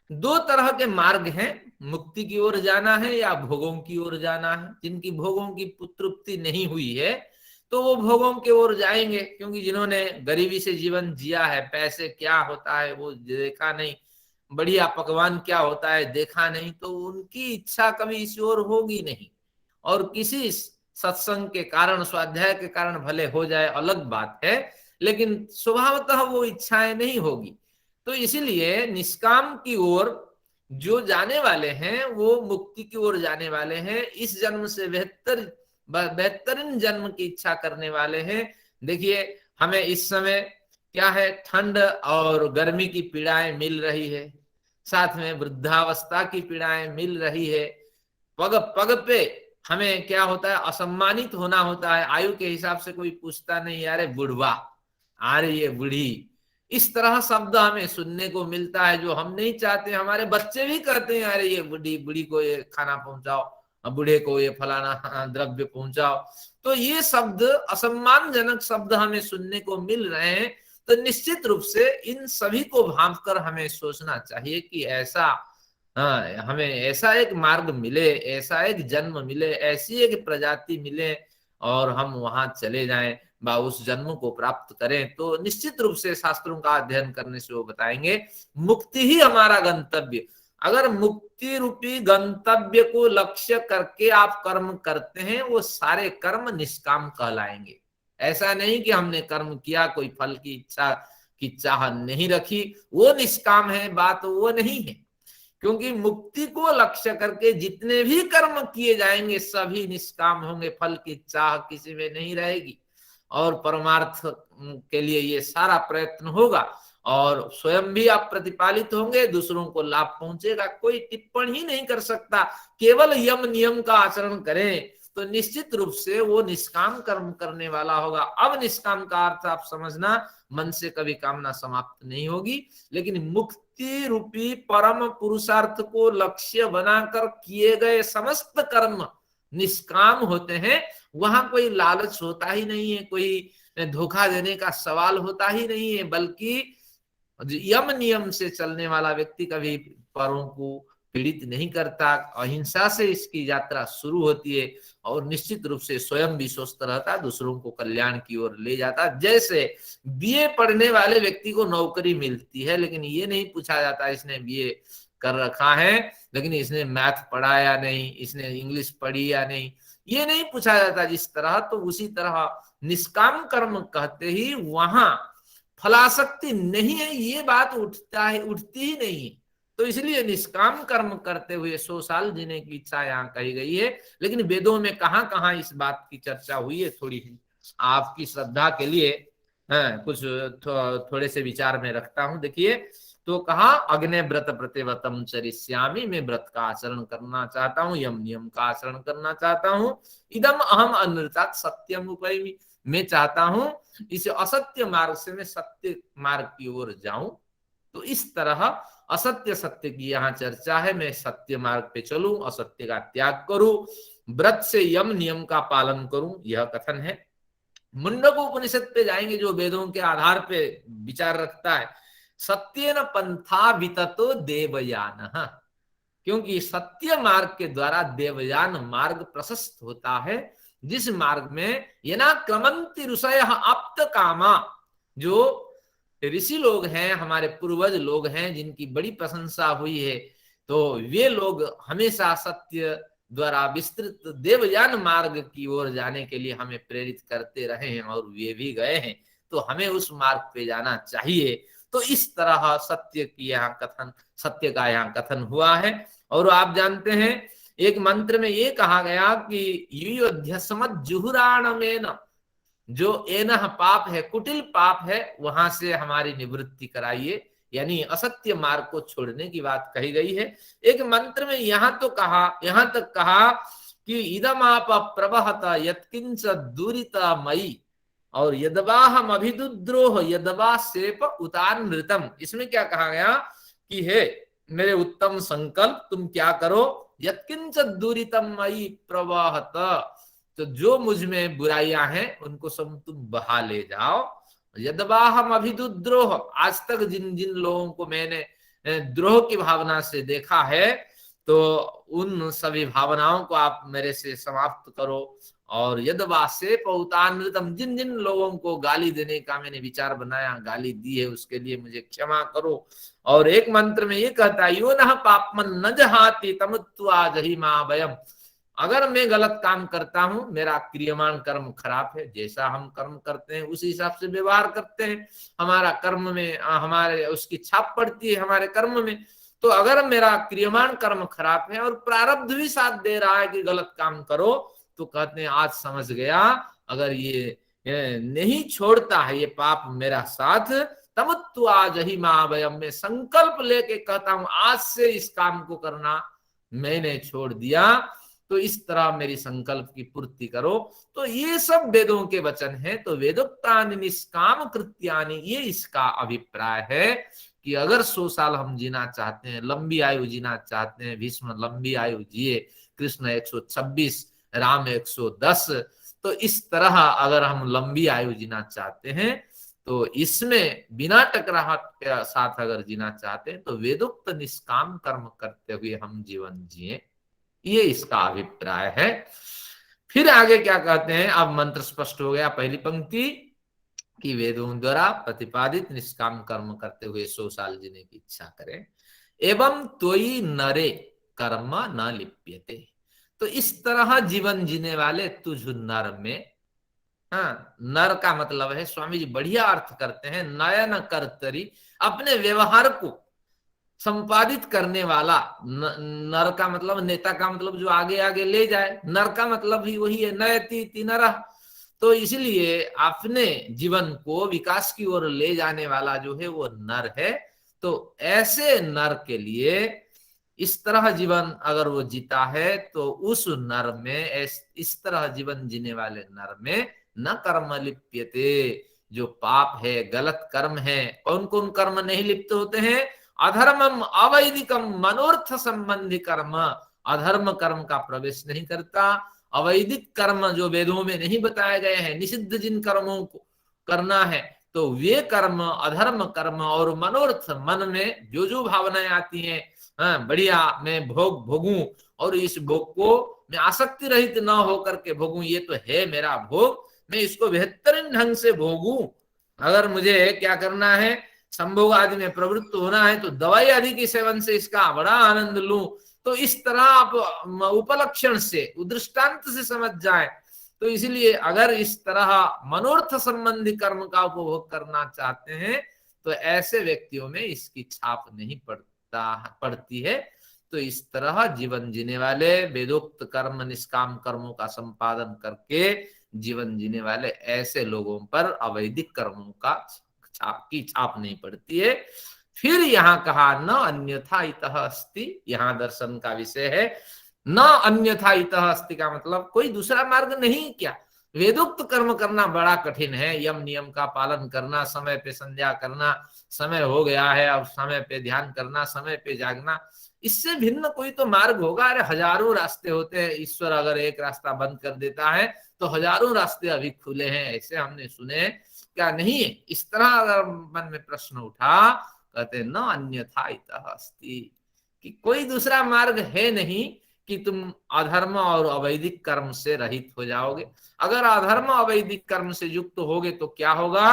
B: दो तरह के मार्ग हैं, मुक्ति की ओर जाना है या भोगों की ओर जाना है। जिनकी भोगों की तृप्ति नहीं हुई है तो वो भोगों की ओर जाएंगे, क्योंकि जिन्होंने गरीबी से जीवन जिया है, पैसे क्या होता है वो देखा नहीं, बढ़िया पकवान क्या होता है देखा नहीं, तो उनकी इच्छा कभी इस ओर होगी नहीं। और किसी सत्संग के कारण, स्वाध्याय के कारण भले हो जाए अलग बात है, लेकिन स्वभावतः वो इच्छाएं नहीं होगी। तो इसीलिए निष्काम की ओर जो जाने वाले हैं वो मुक्ति की ओर जाने वाले हैं। इस जन्म से बेहतरीन जन्म की इच्छा करने वाले हैं। देखिए हमें इस समय क्या है, ठंड और गर्मी की पीड़ाएं मिल रही है, साथ में वृद्धावस्था की पीड़ाएं मिल रही है। पग पग पे हमें क्या होता है, असम्मानित होना होता है। आयु के हिसाब से कोई पूछता नहीं, अरे बुढ़वा, अरे ये बूढ़ी, इस तरह शब्द हमें सुनने को मिलता है जो हम नहीं चाहते। हमारे बच्चे भी कहते हैं, अरे ये बूढ़ी को ये खाना पहुंचाओ, बूढ़े को ये फलाना द्रव्य पहुंचाओ। तो ये शब्द असम्मानजनक शब्द हमें सुनने को मिल रहे हैं। तो निश्चित रूप से इन सभी को भांपकर हमें सोचना चाहिए कि ऐसा हमें ऐसा एक मार्ग मिले, ऐसा एक जन्म मिले, ऐसी एक प्रजाति मिले और हम वहां चले जाएं, उस जन्म को प्राप्त करें। तो निश्चित रूप से शास्त्रों का अध्ययन करने से वो बताएंगे मुक्ति ही हमारा गंतव्य। अगर मुक्ति रूपी गंतव्य को लक्ष्य करके आप कर्म करते हैं, वो सारे कर्म निष्काम कहलाएंगे। ऐसा नहीं कि हमने कर्म किया, कोई फल की चाह नहीं रखी, वो निष्काम है, बात वो नहीं है। क्योंकि मुक्ति को लक्ष्य करके जितने भी कर्म किए जाएंगे सभी निष्काम होंगे, फल की चाह किसी में नहीं रहेगी और परमार्थ के लिए ये सारा प्रयत्न होगा और स्वयं भी आप प्रतिपालित होंगे, दूसरों को लाभ पहुंचेगा। कोई टिप्पणी ही नहीं कर सकता। केवल यम नियम का आचरण करें तो निश्चित रूप से वो निष्काम कर्म करने वाला होगा। अब निष्काम का अर्थ आप समझना, मन से कभी कामना समाप्त नहीं होगी, लेकिन मुक्ति रूपी परम पुरुषार्थ को लक्ष्य बनाकर किए गए समस्त कर्म निष्काम होते हैं। वहां कोई लालच होता ही नहीं है, कोई धोखा देने का सवाल होता ही नहीं है, बल्कि यम नियम से चलने वाला व्यक्ति कभी परों को पीड़ित नहीं करता। अहिंसा से इसकी यात्रा शुरू होती है और निश्चित रूप से स्वयं भी स्वस्थ रहता, दूसरों को कल्याण की ओर ले जाता। जैसे बीए पढ़ने वाले व्यक्ति को नौकरी मिलती है, लेकिन ये नहीं पूछा जाता इसने बीए कर रखा है लेकिन इसने मैथ पढ़ा या नहीं, इसने इंग्लिश पढ़ी या नहीं, ये नहीं पूछा जाता जिस तरह। तो उसी तरह निष्काम कर्म कहते ही वहां फलासक्ति नहीं है, ये बात उठती ही नहीं है। तो इसलिए निष्काम कर्म करते हुए 100 साल जीने की इच्छा यहाँ कही गई है। लेकिन वेदों में कहाँ कहाँ इस बात की चर्चा हुई है, थोड़ी आपकी श्रद्धा के लिए कुछ थोड़े से विचार में रखता हूं। देखिए, तो कहा अग्ने व्रत प्रतिव्रतम चरिष्यामि, मैं व्रत का आचरण करना चाहता हूँ, यम नियम का आचरण करना चाहता हूँ। इदम अहम अनृतात् सत्यम उपैमि, मैं चाहता हूं इस असत्य मार्ग से मैं सत्य मार्ग की ओर जाऊं। तो इस तरह असत्य सत्य की यहाँ चर्चा है। मैं सत्य मार्ग पे चलूं, असत्य का त्याग करूं, व्रत से यम नियम का पालन करूं, यह कथन है। मुंडक उपनिषद पे जाएंगे जो वेदों के आधार पे विचार रखता है, सत्येन पंथा विततो देवयान, क्योंकि सत्य मार्ग के द्वारा देवयान मार्ग प्रशस्त होता है, जिस मार्ग में येना क्रमंति ऋषयः आप्त कामा, जो ऋषि लोग हैं, हमारे पूर्वज लोग हैं जिनकी बड़ी प्रशंसा हुई है, तो वे लोग हमेशा सत्य द्वारा विस्तृत देवयान मार्ग की ओर जाने के लिए हमें प्रेरित करते रहे हैं और वे भी गए हैं। तो हमें उस मार्ग पे जाना चाहिए। तो इस तरह सत्य की यहाँ कथन, सत्य का यहाँ कथन हुआ है। और आप जानते हैं एक मंत्र में ये कहा गया कि युयोध्यस्मत् जुहुराणमेन, जो एनह पाप है, कुटिल पाप है, वहां से हमारी निवृत्ति कराइए। यानी असत्य मार्ग को छोड़ने की बात कही गई है। एक मंत्र में यहां तक कहा कि इदमाप प्रवहत यत्किंच दूरिता मई, और यदवाहम अभिदुद्रोह यदवा सेप उतानृतम। इसमें क्या कहा गया कि हे मेरे उत्तम संकल्प, तुम क्या करो, यत्किंच दूरितम मई प्रवहत, तो जो मुझ में बुराइयां हैं उनको सब तुम बहा ले जाओ। यदवाहम अभिदुद्रोह, आज तक जिन जिन लोगों को मैंने द्रोह की भावना से देखा है, तो उन सभी भावनाओं को आप मेरे से समाप्त करो। और यदवासे पौतानृतम, जिन जिन लोगों को गाली देने का मैंने विचार बनाया, गाली दी है, उसके लिए मुझे क्षमा करो। और एक मंत्र में ये कहता है, यो न पापमन न जहाति तमुत्वा जहिमा वयम, अगर मैं गलत काम करता हूं, मेरा क्रियमाण कर्म खराब है, जैसा हम कर्म करते हैं उसी हिसाब से व्यवहार करते हैं, हमारा कर्म में हमारे उसकी छाप पड़ती है हमारे कर्म में। तो अगर मेरा क्रियमाण कर्म खराब है और प्रारब्ध भी साथ दे रहा है कि गलत काम करो, तो कहते हैं आज समझ गया, अगर ये नहीं छोड़ता है ये पाप मेरा साथ, तमुत्तु आज ही महाभयम, में संकल्प लेके कहता हूं आज से इस काम को करना मैंने छोड़ दिया, तो इस तरह मेरी संकल्प की पूर्ति करो। तो ये सब वेदों के वचन हैं। तो वेदोक्तानि निष्काम कृत्यानि, ये इसका अभिप्राय है कि अगर 100 साल हम जीना चाहते हैं, लंबी आयु जीना चाहते हैं, भीष्म लंबी आयु जिए, कृष्ण 126, राम 110, तो इस तरह अगर हम लंबी आयु जीना चाहते हैं, तो इसमें बिना टकराहट के साथ अगर जीना चाहते हैं, तो वेदोक्त निष्काम कर्म करते हुए हम जीवन जिए, ये इसका अभिप्राय है। फिर आगे क्या कहते हैं, अब मंत्र स्पष्ट हो गया, पहली पंक्ति कि वेदों द्वारा प्रतिपादित निष्काम कर्म करते हुए 100 साल जीने की इच्छा करें। एवं तोई नरे कर्म न लिप्यते, तो इस तरह जीवन जीने वाले तुझ नर में, हाँ, नर का मतलब है, स्वामी जी बढ़िया अर्थ करते हैं, नयन कर्तरी, अपने व्यवहार को संपादित करने वाला। नर का मतलब, नेता का मतलब जो आगे आगे ले जाए, नर का मतलब भी वही है, नयति नरः। तो इसलिए अपने जीवन को विकास की ओर ले जाने वाला जो है वो नर है। तो ऐसे नर के लिए इस तरह जीवन अगर वो जीता है, तो उस नर में, इस तरह जीवन जीने वाले नर में न कर्म लिप्यते, जो पाप है, गलत कर्म है, कौन कौन कर्म नहीं लिप्त होते हैं, अधर्मम अवैदिकम मनोर्थ संबंधी कर्म, अधर्म कर्म का प्रवेश नहीं करता। अवैदिक कर्म जो वेदों में नहीं बताए गए हैं, निषिद्ध जिन कर्मों को करना है, तो वे कर्म अधर्म कर्म। और मनोर्थ, मन में जो जो भावनाएं आती हैं, हाँ बढ़िया मैं भोग भोगूं, और इस भोग को मैं आसक्ति रहित न होकर के भोगूं, ये तो है मेरा भोग, मैं इसको बेहतरीन ढंग से भोगूं। अगर मुझे क्या करना है, संभोग आदि में प्रवृत्त होना है, तो दवाई आदि के सेवन से इसका बड़ा आनंद लूं। तो इस तरह आप उपलक्षण से, दृष्टांत से समझ जाएं। तो इसलिए अगर इस तरह मनोर्थ संबंधी कर्म का उपभोग करना चाहते हैं, तो ऐसे व्यक्तियों में इसकी छाप नहीं पड़ती है। तो इस तरह जीवन जीने वाले, वेदोक्त कर्म निष्काम कर्मों का संपादन करके जीवन जीने वाले ऐसे लोगों पर अवैदिक कर्मों का छाप नहीं पड़ती है। फिर यहाँ कहा न अन्यथा इतः अस्ति, यहाँ दर्शन का विषय है। न अन्यथा इतः अस्ति का मतलब कोई दूसरा मार्ग नहीं क्या, वेदोक्त कर्म करना बड़ा कठिन है, यम नियम का पालन करना, समय पे संध्या करना, समय हो गया है अब समय पे ध्यान करना, समय पे जागना, इससे भिन्न कोई तो मार्ग होगा। अरे हजारों रास्ते होते हैं, ईश्वर अगर एक रास्ता बंद कर देता है तो हजारों रास्ते अभी खुले हैं, ऐसे हमने सुने क्या नहीं है। इस तरह अगर मन में प्रश्न उठा, कहते न अन्यथा इतः अस्ति, कि कोई दूसरा मार्ग है नहीं कि तुम अधर्म और अवैदिक कर्म से रहित हो जाओगे। अगर अधर्म अवैदिक कर्म से युक्त होगे तो क्या होगा,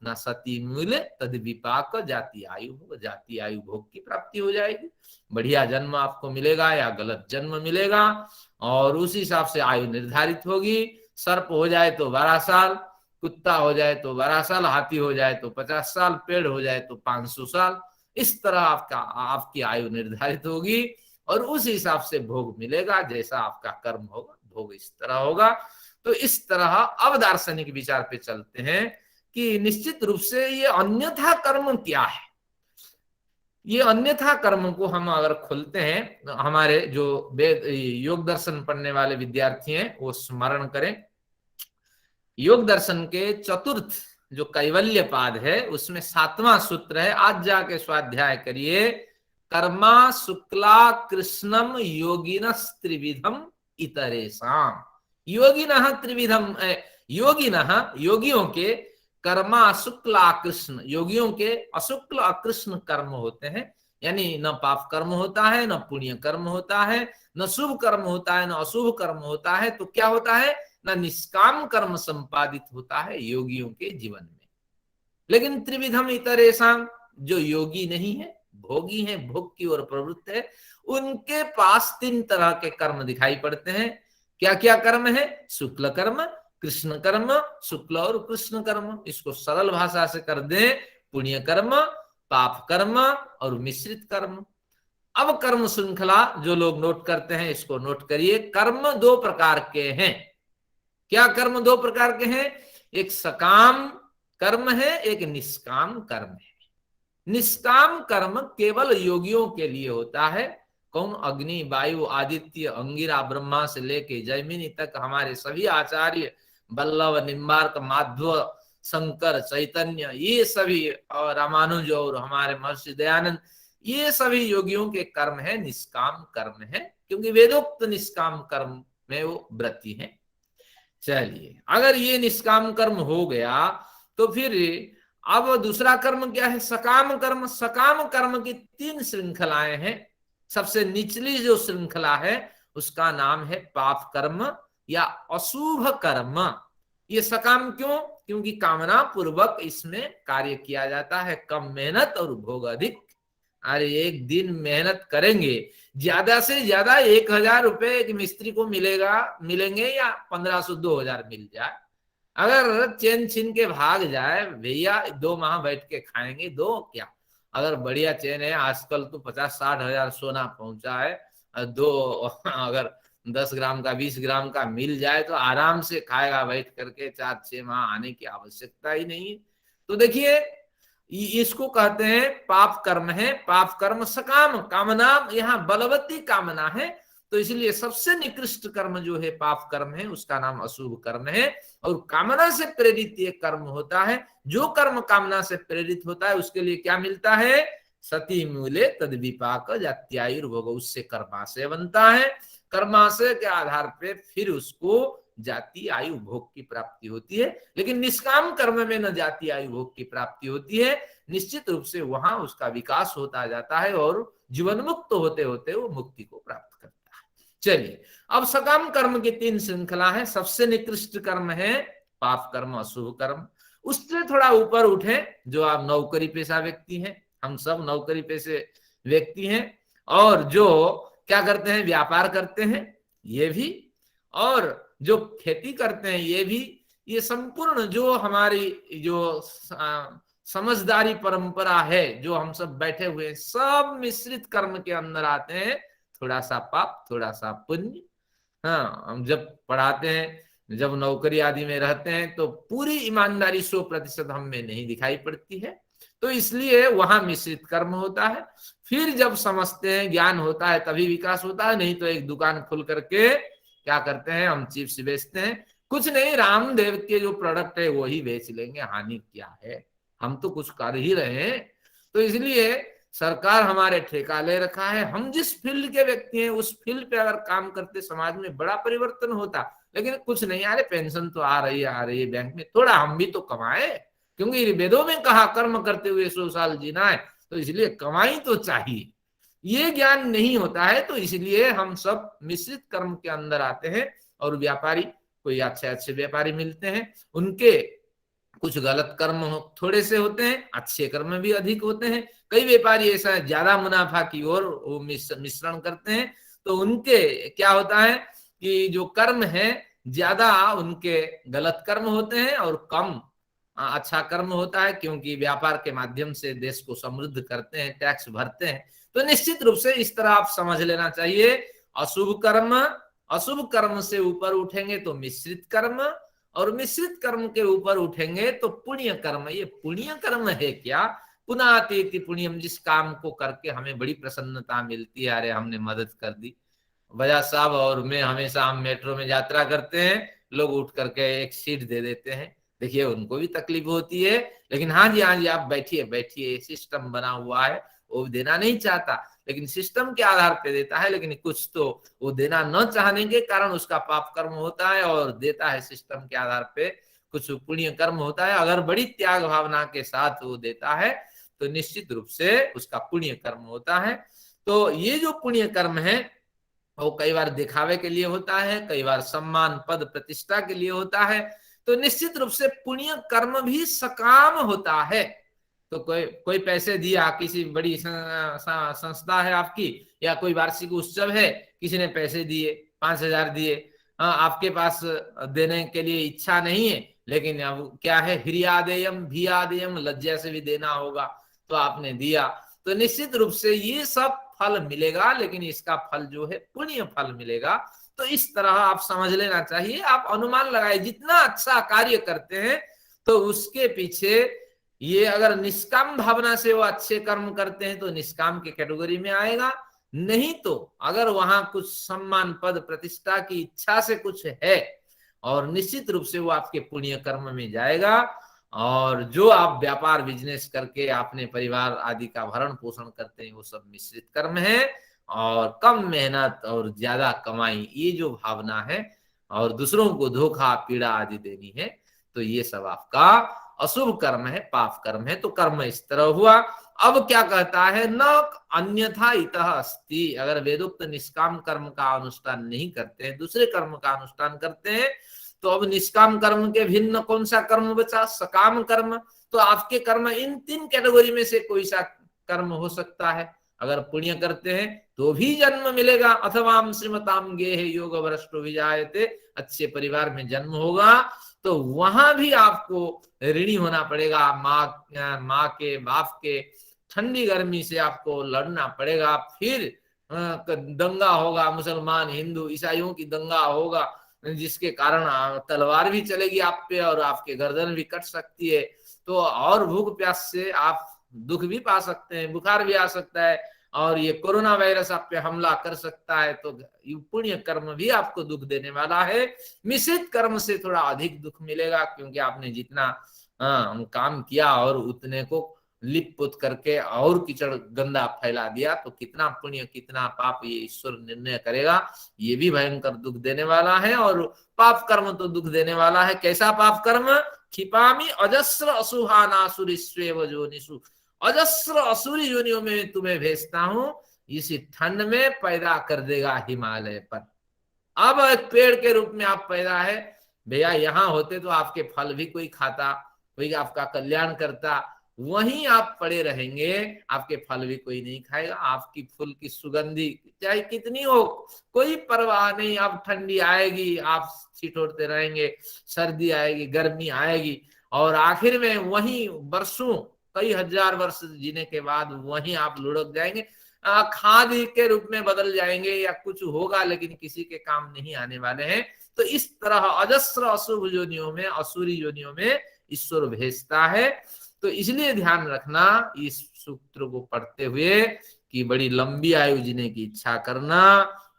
B: न सती मूल तद विपाक जाति आयु होगा, जाति आयु भोग की प्राप्ति हो जाएगी, बढ़िया जन्म आपको मिलेगा या गलत जन्म मिलेगा, और उसी हिसाब से आयु निर्धारित होगी। सर्प हो जाए तो 12 साल, कुत्ता हो जाए तो 12 साल, हाथी हो जाए तो 50 साल, पेड़ हो जाए तो 500 साल, इस तरह आपकी आयु निर्धारित होगी, और उस हिसाब से भोग मिलेगा, जैसा आपका कर्म होगा भोग इस तरह होगा। तो इस तरह अब दार्शनिक विचार पे चलते हैं कि निश्चित रूप से ये अन्यथा कर्म क्या है। ये अन्यथा कर्म को हम अगर खोलते हैं, हमारे जो योग दर्शन पढ़ने वाले विद्यार्थी हैं वो स्मरण करें, योग दर्शन के चतुर्थ जो कैवल्य पाद है उसमें 7वां सूत्र है, आज जाके स्वाध्याय करिए, कर्मा शुक्ला कृष्णम योगिनः त्रिविधम इतरेषाम। योगिनः त्रिविधम, योगिनः योगियों के, कर्मा शुक्ला कृष्ण, योगियों के अशुक्ल अकृष्ण कर्म होते हैं, यानी न पाप कर्म होता है, न पुण्य कर्म होता है, न शुभ कर्म होता है, न अशुभ कर्म होता है। तो क्या होता है, न निष्काम कर्म संपादित होता है योगियों के जीवन में। लेकिन त्रिविधम इतरेषाम, जो योगी नहीं है, भोगी है, भोग की ओर प्रवृत्त है, उनके पास 3 तरह के कर्म दिखाई पड़ते हैं। क्या क्या कर्म है, शुक्ल कर्म, कृष्ण कर्म, शुक्ल और कृष्ण कर्म। इसको सरल भाषा से कर दें, पुण्य कर्म, पाप कर्म और मिश्रित कर्म। अब कर्म श्रृंखला जो लोग नोट करते हैं इसको नोट करिए। कर्म 2 प्रकार के हैं। क्या कर्म 2 प्रकार के हैं, एक सकाम कर्म है, एक निष्काम कर्म है। निष्काम कर्म केवल योगियों के लिए होता है। कौन, अग्नि, वायु, आदित्य, अंगिरा, ब्रह्मा से लेके जैमिनी तक हमारे सभी आचार्य, बल्लभ, निम्बार्क, माध्व, शंकर, चैतन्य, ये सभी, और रामानुज और हमारे महर्षि दयानंद, ये सभी योगियों के कर्म है, निष्काम कर्म है, क्योंकि वेदोक्त निष्काम कर्म में वो व्रती है। चलिए, अगर ये निष्काम कर्म हो गया तो फिर अब दूसरा कर्म क्या है, सकाम कर्म। सकाम कर्म की 3 श्रृंखलाएं हैं। सबसे निचली जो श्रृंखला है उसका नाम है पाप कर्म या अशुभ कर्म। ये सकाम क्यों, क्योंकि कामना पूर्वक इसमें कार्य किया जाता है, कम मेहनत और भोग अधिक। अरे एक दिन मेहनत करेंगे, ज्यादा से ज्यादा 1000 रुपए एक मिस्त्री को मिलेंगे या 1500 2000 मिल जाए। अगर चैन छीन के भाग जाए, भैया 2 माह बैठ के खाएंगे, 2 क्या, अगर बढ़िया चैन है, आजकल तो 50-60 हजार सोना पहुंचा है, 2 अगर 10 ग्राम का 20 ग्राम का मिल जाए तो आराम से खाएगा बैठ करके, 4-6 माह आने की आवश्यकता ही नहीं है। तो देखिए, इसको कहते हैं पाप कर्म है। पाप कर्म सकाम, कामना यहाँ बलवती कामना है, तो इसलिए सबसे निकृष्ट कर्म जो है पाप कर्म है, उसका नाम अशुभ कर्म है। और कामना से प्रेरित ये कर्म होता है। जो कर्म कामना से प्रेरित होता है उसके लिए क्या मिलता है, सती मूले तद विपाक जात्यायुर्भोग, उससे कर्माशय बनता है। कर्माशय के आधार पे फिर उसको जाति आयु भोग की प्राप्ति होती है। लेकिन निष्काम कर्म में न जाति आयु भोग की प्राप्ति होती है, निश्चित रूप से वहां उसका विकास होता जाता है और जीवन मुक्त होते होते वो मुक्ति को प्राप्त करता है। चलिए, अब सकाम कर्म की 3 श्रृंखला है। सबसे निकृष्ट कर्म है पाप कर्म, अशुभ कर्म। उससे थोड़ा ऊपर उठे जो आप नौकरी पेशा व्यक्ति हैं, हम सब नौकरी पेशे व्यक्ति हैं, और जो क्या करते हैं, व्यापार करते हैं ये भी, और जो खेती करते हैं ये भी। ये संपूर्ण जो हमारी जो समझदारी परंपरा है, जो हम सब बैठे हुए हैं, सब मिश्रित कर्म के अंदर आते हैं। थोड़ा सा पाप, थोड़ा सा पुण्य। हाँ, हम जब पढ़ाते हैं, जब नौकरी आदि में रहते हैं तो पूरी ईमानदारी 100% हम में नहीं दिखाई पड़ती है, तो इसलिए वहां मिश्रित कर्म होता है। फिर जब समझते हैं, ज्ञान होता है, तभी विकास होता है। नहीं तो एक दुकान खोल करके क्या करते हैं, हम चिप्स बेचते हैं, कुछ नहीं, रामदेव के जो प्रोडक्ट है वही बेच लेंगे, हानि क्या है, हम तो कुछ कर ही रहे हैं। तो इसलिए सरकार हमारे ठेका ले रखा है। हम जिस फील्ड के व्यक्ति हैं उस फील्ड पे अगर काम करते समाज में बड़ा परिवर्तन होता। लेकिन कुछ नहीं, अरे पेंशन तो आ रही है बैंक में, थोड़ा हम भी तो कमाए, क्योंकि वेदों में कहा कर्म करते हुए 100 साल जीना है, तो इसलिए कमाई तो चाहिए। ये ज्ञान नहीं होता है, तो इसलिए हम सब मिश्रित कर्म के अंदर आते हैं। और व्यापारी, कोई अच्छे व्यापारी मिलते हैं, उनके कुछ गलत कर्म थोड़े से होते हैं, अच्छे कर्म भी अधिक होते हैं। कई व्यापारी ऐसा ज्यादा मुनाफा की ओर वो मिश्रण करते हैं, तो उनके क्या होता है कि जो कर्म है ज्यादा उनके गलत कर्म होते हैं और कम अच्छा कर्म होता है, क्योंकि व्यापार के माध्यम से देश को समृद्ध करते हैं, टैक्स भरते हैं। तो निश्चित रूप से इस तरह आप समझ लेना चाहिए, अशुभ कर्म से ऊपर उठेंगे तो मिश्रित कर्म, और मिश्रित कर्म के ऊपर उठेंगे तो पुण्य कर्म। ये पुण्य कर्म है क्या, पुनातेति पुण्यम, जिस काम को करके हमें बड़ी प्रसन्नता मिलती है, अरे हमने मदद कर दी। बजाज साहब और मैं हमेशा हम मेट्रो में यात्रा करते हैं, लोग उठ करके एक सीट दे देते हैं, देखिए उनको भी तकलीफ होती है, लेकिन हाँ जी आप बैठिए बैठिए, सिस्टम बना हुआ है, वो देना नहीं चाहता लेकिन सिस्टम के आधार पे देता है, लेकिन कुछ तो वो देना न चाहने के कारण उसका पाप कर्म होता है और देता है सिस्टम के आधार पे, कुछ पुण्य कर्म होता है। अगर बड़ी त्याग भावना के साथ वो देता है तो निश्चित रूप से उसका पुण्य कर्म होता है। तो ये जो पुण्य कर्म है वो कई बार दिखावे के लिए होता है, कई बार सम्मान पद प्रतिष्ठा के लिए होता है। तो निश्चित रूप से पुण्य कर्म भी सकाम होता है। तो कोई पैसे दिया, किसी बड़ी संस्था है आपकी, या कोई वार्षिक उत्सव है, किसी ने पैसे दिए, 5,000 दिए, आपके पास देने के लिए इच्छा नहीं है, लेकिन अब क्या है, हिरियादेयम भियादेयम, लज्जा से भी देना होगा, तो आपने दिया, तो निश्चित रूप से ये सब फल मिलेगा, लेकिन इसका फल जो है पुण्य फल मिलेगा। तो इस तरह आप समझ लेना चाहिए, आप अनुमान लगाए, जितना अच्छा कार्य करते हैं तो उसके पीछे ये, अगर निष्काम भावना से वो अच्छे कर्म करते हैं तो निष्काम के कैटेगरी में आएगा, नहीं तो अगर वहां कुछ सम्मान पद प्रतिष्ठा की इच्छा से कुछ है और निश्चित रूप से वो आपके पुण्य कर्म में जाएगा। और जो आप व्यापार बिजनेस करके अपने परिवार आदि का भरण पोषण करते हैं वो सब मिश्रित कर्म है, और कम मेहनत और ज्यादा कमाई, ये जो भावना है, और दूसरों को धोखा पीड़ा आदि देनी है, तो ये सब आपका अशुभ कर्म है, पाप कर्म है। तो कर्म इस तरह हुआ। अब क्या कहता है, न अन्यथा इतः अस्ति, अगर वेदोक्त निष्काम कर्म का अनुष्ठान नहीं करते हैं, दूसरे कर्म का अनुष्ठान करते हैं, तो अब निष्काम कर्म के भिन्न कौन सा कर्म बचा, सकाम कर्म। तो आपके कर्म इन 3 कैटेगरी में से कोई सा कर्म हो सकता है। अगर पुण्य करते हैं तो भी जन्म मिलेगा, अथवा श्रीमताम गेह योग भ्रष्टो विजायते, अच्छे परिवार में जन्म होगा, तो वहां भी आपको ऋणी होना पड़ेगा, माँ के बाप के, ठंडी गर्मी से आपको लड़ना पड़ेगा, फिर दंगा होगा, मुसलमान हिंदू ईसाइयों की दंगा होगा, जिसके कारण तलवार भी चलेगी आप पे और आपके गर्दन भी कट सकती है। तो और भूख प्यास से आप दुख भी पा सकते हैं, बुखार भी आ सकता है, और ये कोरोना वायरस आप पे हमला कर सकता है। तो पुण्य कर्म भी आपको दुख देने वाला है। मिश्रित कर्म से थोड़ा अधिक दुख मिलेगा, क्योंकि आपने जितना काम किया और उतने को लिप पुत करके और कीचड़ गंदा फैला दिया, तो कितना पुण्य कितना पाप ये ईश्वर निर्णय करेगा। ये भी भयंकर दुख देने वाला है, और पाप कर्म तो दुख देने वाला है। कैसा पाप कर्म, क्षिपामि अजस्र असुहानासुरीस्वेव जोनिषु, अजस्र असुरी योनियों में तुम्हें भेजता हूं, इसी ठंड में पैदा कर देगा हिमालय पर। अब एक पेड़ के रूप में आप पैदा है, भैया यहाँ होते तो आपके फल भी कोई खाता, कोई आपका कल्याण करता, वहीं आप पड़े रहेंगे, आपके फल भी कोई नहीं खाएगा, आपकी फूल की सुगंधी चाहे कितनी हो कोई परवाह नहीं। अब ठंडी आएगी आप छिटोड़ते रहेंगे, सर्दी आएगी, गर्मी आएगी, और आखिर में वहीं वर्षों कई हजार वर्ष जीने के बाद वहीं आप लुढ़क जाएंगे, खाद के रूप में बदल जाएंगे या कुछ होगा, लेकिन किसी के काम नहीं आने वाले हैं। तो इस तरह अजस्र अशुभ योनियों में, असुरी योनियों में ईश्वर भेजता है। तो इसलिए ध्यान रखना इस सूत्र को पढ़ते हुए कि बड़ी लंबी आयु जीने की इच्छा करना,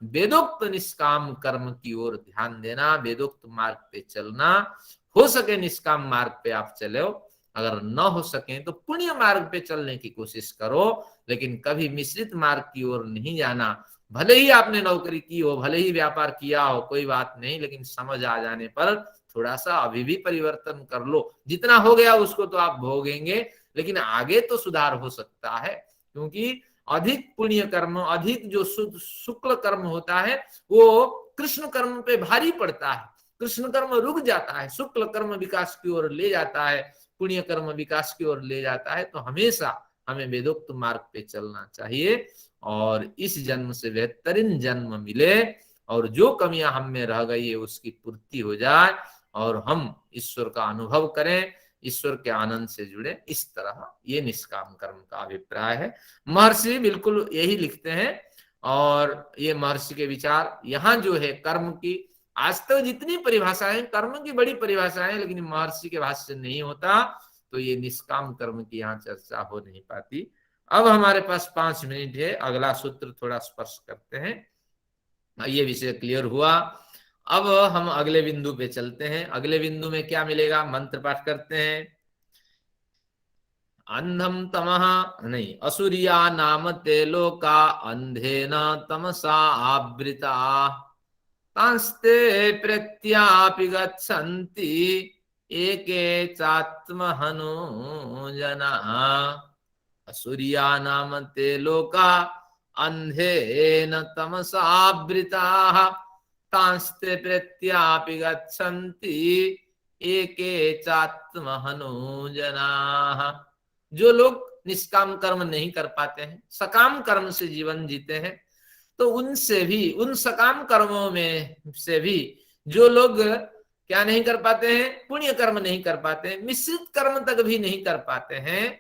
B: वेदोक्त निष्काम कर्म की ओर ध्यान देना, वेदोक्त मार्ग पे चलना, हो सके निष्काम मार्ग पे आप चलो, अगर न हो सके तो पुण्य मार्ग पे चलने की कोशिश करो, लेकिन कभी मिश्रित मार्ग की ओर नहीं जाना। भले ही आपने नौकरी की हो, भले ही व्यापार किया हो, कोई बात नहीं, लेकिन समझ आ जाने पर थोड़ा सा अभी भी परिवर्तन कर लो। जितना हो गया उसको तो आप भोगेंगे, लेकिन आगे तो सुधार हो सकता है, क्योंकि अधिक पुण्य कर्म, अधिक जो शुक्ल कर्म होता है वो कृष्ण कर्म पे भारी पड़ता है। कृष्ण कर्म रुक जाता है, शुक्ल कर्म विकास की ओर ले जाता है, पुण्य कर्म विकास की ओर ले जाता है। तो हमेशा हमें वेदोक्त मार्ग पे चलना चाहिए, और इस जन्म से बेहतरीन जन्म मिले, और जो कमियां हम में रह गई है उसकी पूर्ति हो जाए, और हम ईश्वर का अनुभव करें, ईश्वर के आनंद से जुड़े। इस तरह ये निष्काम कर्म का अभिप्राय है। महर्षि बिल्कुल यही लिखते हैं, और ये महर्षि के विचार यहाँ जो है कर्म की, आज तक जितनी परिभाषाएं कर्म की बड़ी परिभाषाएं, लेकिन महर्षि के भाष्य नहीं होता। तो ये निष्काम कर्म की यहाँ चर्चा हो नहीं पाती। अब हमारे पास 5 मिनट है, अगला सूत्र थोड़ा स्पर्श करते हैं। ये विषय क्लियर हुआ। अब हम अगले बिंदु पे चलते हैं। अगले बिंदु में क्या मिलेगा, मंत्र पाठ करते हैं। अंधम तमः नहीं, असुरिया नाम ते लोका अंधेन तमसा आवृता तांस्ते प्रत्यापि गच्छन्ति एके चात्महनो जनाः। असुरिया नाम ते लोका अंधेन तमसा आवृताः तांस्ते प्रत्यापि गच्छन्ति एके चात्महनो जनाः। जो लोग निष्काम कर्म नहीं कर पाते हैं, सकाम कर्म से जीवन जीते हैं, तो उनसे भी, उन सकाम कर्मों में से भी जो लोग क्या नहीं कर पाते हैं, पुण्य कर्म नहीं कर पाते हैं, मिश्रित कर्म तक भी नहीं कर पाते हैं,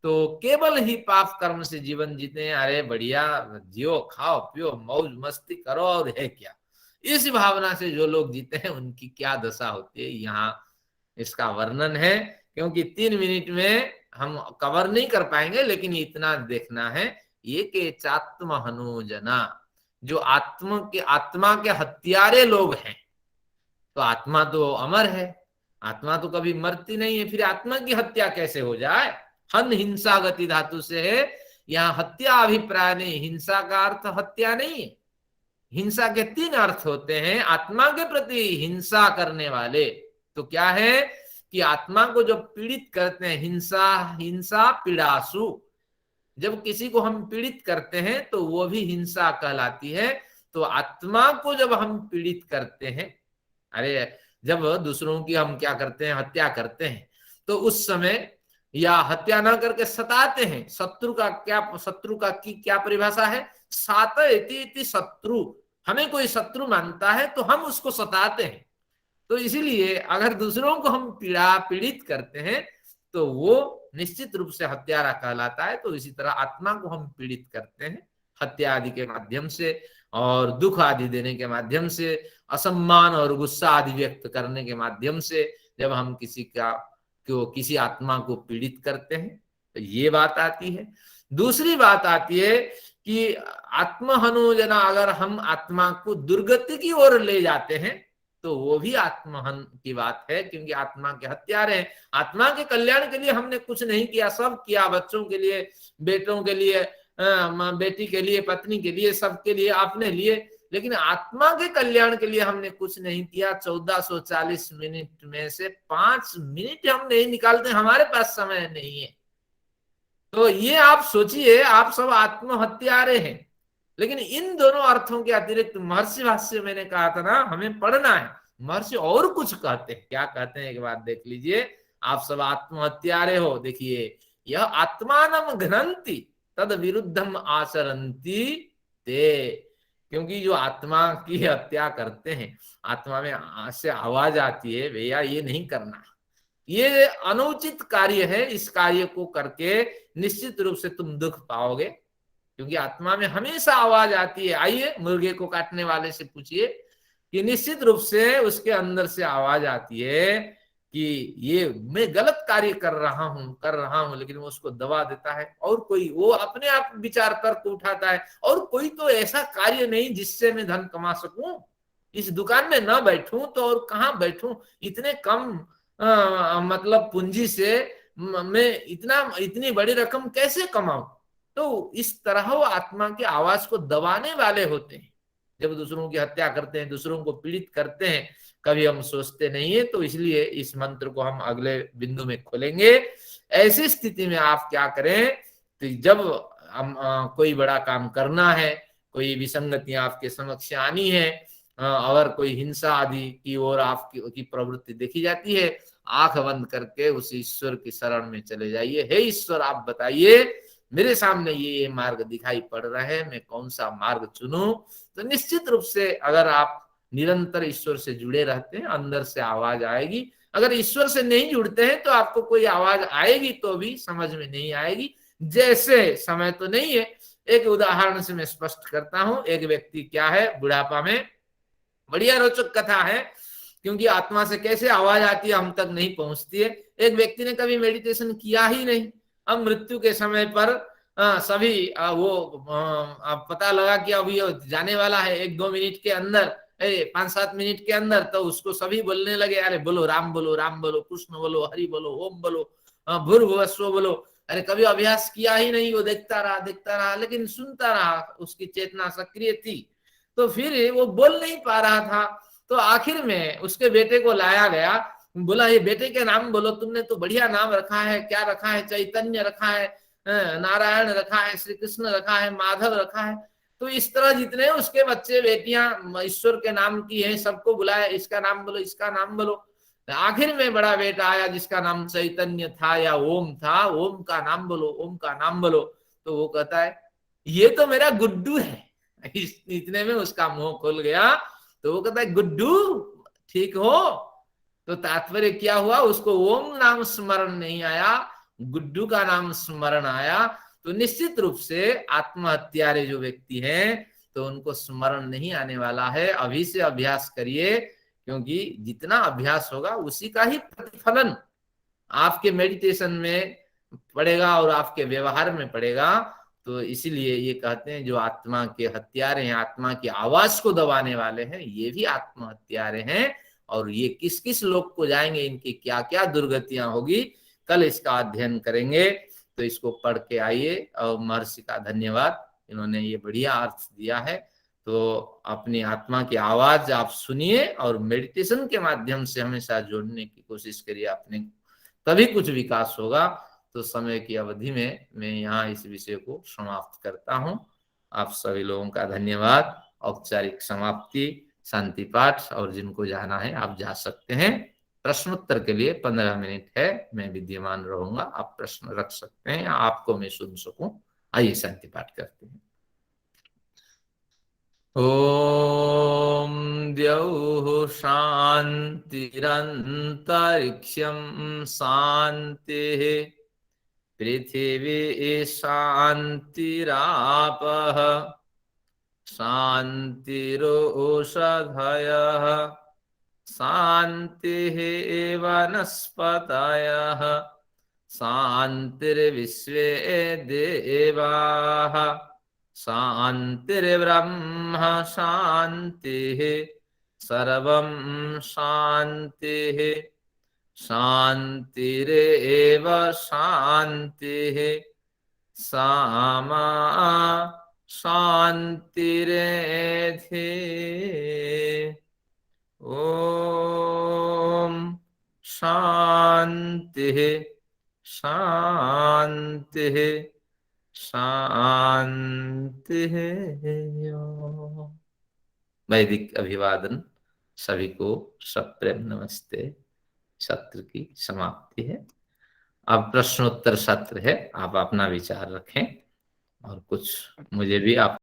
B: तो केवल ही पाप कर्म से जीवन जीते हैं। अरे बढ़िया, जियो, खाओ पियो, मौज मस्ती करो और है क्या, इस भावना से जो लोग जीते हैं उनकी क्या दशा होती है, यहाँ इसका वर्णन है। क्योंकि 3 मिनट में हम कवर नहीं कर पाएंगे, लेकिन इतना देखना है, ये के चात्म हनुजना, जो आत्मा के हत्यारे लोग हैं। तो आत्मा तो अमर है, आत्मा तो कभी मरती नहीं है, फिर आत्मा की हत्या कैसे हो जाए। हन हिंसा गति धातु से है, यहाँ हत्या अभिप्राय नहीं, हिंसा का अर्थ हत्या नहीं है। हिंसा के 3 अर्थ होते हैं। आत्मा के प्रति हिंसा करने वाले तो क्या है कि आत्मा को जब पीड़ित करते हैं, हिंसा पीड़ासु, जब किसी को हम पीड़ित करते हैं तो वो भी हिंसा कहलाती है। तो आत्मा को जब हम पीड़ित करते हैं, अरे जब दूसरों की हम क्या करते हैं, हत्या करते हैं, तो उस समय या हत्या ना करके सताते हैं। शत्रु की क्या परिभाषा है, सात इति शत्रु, हमें कोई शत्रु मानता है तो हम उसको सताते हैं। तो इसीलिए अगर दूसरों को हम पीड़ित करते हैं तो वो निश्चित रूप से हत्यारा कहलाता है। तो इसी तरह आत्मा को हम पीड़ित करते हैं हत्या आदि के माध्यम से, और दुख आदि देने के माध्यम से, असम्मान और गुस्सा आदि व्यक्त करने के माध्यम से, जब हम किसी आत्मा को पीड़ित करते हैं, तो ये बात आती है। दूसरी बात आती है कि आत्महनुजना, अगर हम आत्मा को दुर्गति की ओर ले जाते हैं तो वो भी आत्महन की बात है, क्योंकि आत्मा के हत्यारे हैं। आत्मा के कल्याण के लिए हमने कुछ नहीं किया, सब किया, बच्चों के लिए, बेटों के लिए, बेटी के लिए, पत्नी के लिए, सबके लिए, अपने लिए, लेकिन आत्मा के कल्याण के लिए हमने कुछ नहीं किया। 1440 मिनट में से 5 मिनट हम नहीं निकालते, हमारे पास समय नहीं है। तो ये आप सोचिए, आप सब आत्महत्यारे हैं। लेकिन इन दोनों अर्थों के अतिरिक्त महर्षि भाष्य मैंने कहा था ना, हमें पढ़ना है। महर्षि और कुछ कहते हैं, क्या कहते हैं एक बार देख लीजिए। आप सब आत्महत्यारे हो, देखिए, यह आत्मानम घ्नन्ति तद विरुद्धम आचरन्ति ते, क्योंकि जो आत्मा की हत्या करते हैं, आत्मा में से आवाज आती है, भैया ये नहीं करना, ये अनुचित कार्य है, इस कार्य को करके निश्चित रूप से तुम दुख पाओगे। क्योंकि आत्मा में हमेशा आवाज आती है। आइए मुर्गे को काटने वाले से पूछिए कि निश्चित रूप से उसके अंदर से आवाज आती है कि ये मैं गलत कार्य कर रहा हूं, लेकिन वो उसको दबा देता है। और कोई वो अपने आप विचार तर्क उठाता है, और कोई तो ऐसा कार्य नहीं जिससे मैं धन कमा सकूं, इस दुकान में न बैठूं तो और कहाँ बैठूं, इतने कम मतलब पूंजी से मैं इतनी बड़ी रकम कैसे कमाऊं। तो इस तरह वो आत्मा की आवाज को दबाने वाले होते हैं। जब दूसरों की हत्या करते हैं, दूसरों को पीड़ित करते हैं, कभी हम सोचते नहीं है। तो इसलिए इस मंत्र को हम अगले बिंदु में खोलेंगे। ऐसी स्थिति में आप क्या करें, तो जब हम कोई बड़ा काम करना है, कोई विसंगतियां आपके समक्ष आनी है, और कोई हिंसा आदि की ओर आपकी प्रवृत्ति देखी जाती है, आंख बंद करके उस ईश्वर की शरण में चले जाइए। हे ईश्वर, आप बताइए, मेरे सामने ये मार्ग दिखाई पड़ रहा है, मैं कौन सा मार्ग चुनूं। तो निश्चित रूप से अगर आप निरंतर ईश्वर से जुड़े रहते हैं, अंदर से आवाज आएगी। अगर ईश्वर से नहीं जुड़ते हैं तो आपको कोई आवाज आएगी तो भी समझ में नहीं आएगी। जैसे समय तो नहीं है, एक उदाहरण से मैं स्पष्ट करता हूं। एक व्यक्ति क्या है, बुढ़ापा में, बढ़िया रोचक कथा है। क्योंकि आत्मा से कैसे आवाज आती है हम तक नहीं पहुंचती है। एक व्यक्ति ने कभी मेडिटेशन किया ही नहीं, अब मृत्यु के समय पर सभी पता लगा कि अभी जाने वाला है 1-2 मिनट के अंदर, 5-7 मिनट के अंदर, तो उसको सभी बोलने लगे, अरे बोलो राम बोलो, राम बोलो, कृष्ण बोलो, हरि बोलो, ओम बोलो, भूर्भुवस्सुवः बोलो। अरे कभी अभ्यास किया ही नहीं, वो देखता रहा, लेकिन सुनता रहा, उसकी चेतना सक्रिय थी, तो फिर वो बोल नहीं पा रहा था। तो आखिर में उसके बेटे को लाया गया, बोला ये बेटे के नाम बोलो, तुमने तो बढ़िया नाम रखा है, क्या रखा है, चैतन्य रखा है, नारायण रखा है, श्री कृष्ण रखा है, माधव रखा है। तो इस तरह जितने उसके बच्चे बेटियां ईश्वर के नाम की हैं, सबको बुलाया, इसका नाम बोलो, इसका नाम बोलो। आखिर में बड़ा बेटा आया जिसका नाम चैतन्य था या ओम था, ओम का नाम बोलो, ओम का नाम बोलो। तो वो कहता है ये तो मेरा गुड्डू है। इतने में उसका मुंह खुल गया, तो वो कहता है गुड्डू ठीक हो? तो तात्पर्य क्या हुआ, उसको ओम नाम स्मरण नहीं आया, गुड्डू का नाम स्मरण आया। तो निश्चित रूप से आत्महत्यारे जो व्यक्ति हैं तो उनको स्मरण नहीं आने वाला है। अभी से अभ्यास करिए, क्योंकि जितना अभ्यास होगा उसी का ही प्रतिफलन आपके मेडिटेशन में पड़ेगा और आपके व्यवहार में पड़ेगा। तो इसीलिए ये कहते हैं जो आत्मा के हत्यारे हैं, आत्मा की आवाज को दबाने वाले हैं, ये भी आत्म हत्यारे हैं। और ये किस किस लोक को जाएंगे, इनकी क्या क्या दुर्गतियां होगी, कल इसका अध्ययन करेंगे। तो इसको पढ़ के आइए। और महर्षि का धन्यवाद, इन्होंने ये बढ़िया अर्थ दिया है। तो अपनी आत्मा की आवाज आप सुनिए और मेडिटेशन के माध्यम से हमेशा जोड़ने की कोशिश करिए अपने, तभी कुछ विकास होगा। तो समय की अवधि में मैं यहाँ इस विषय को समाप्त करता हूँ। आप सभी लोगों का धन्यवाद। औपचारिक समाप्ति, शांति पाठ, और जिनको जाना है आप जा सकते हैं। प्रश्नोत्तर के लिए 15 मिनट है, मैं विद्यमान रहूंगा, आप प्रश्न रख सकते हैं, आपको मैं सुन सकूं। आइए शांति पाठ करते हैं। ओम द्यौः शान्तिरन्तरिक्षं शान्तिः, पृथिवी शान्तिरापः शान्तिरोषधयः, शान्तिः वनस्पतयः, शान्तिर्विश्वे देवाः, शान्तिर्ब्रह्म शान्तिः, सर्वं शान्तिः, शान्तिरेव शान्तिः, सामा शान्तिरेधि। ओम शान्तिः शान्तिः शान्तिः। वैदिक अभिवादन सभी को, सप्रेम नमस्ते। सत्र की समाप्ति है। अब प्रश्नोत्तर सत्र है, आप अपना विचार रखें और कुछ मुझे भी आप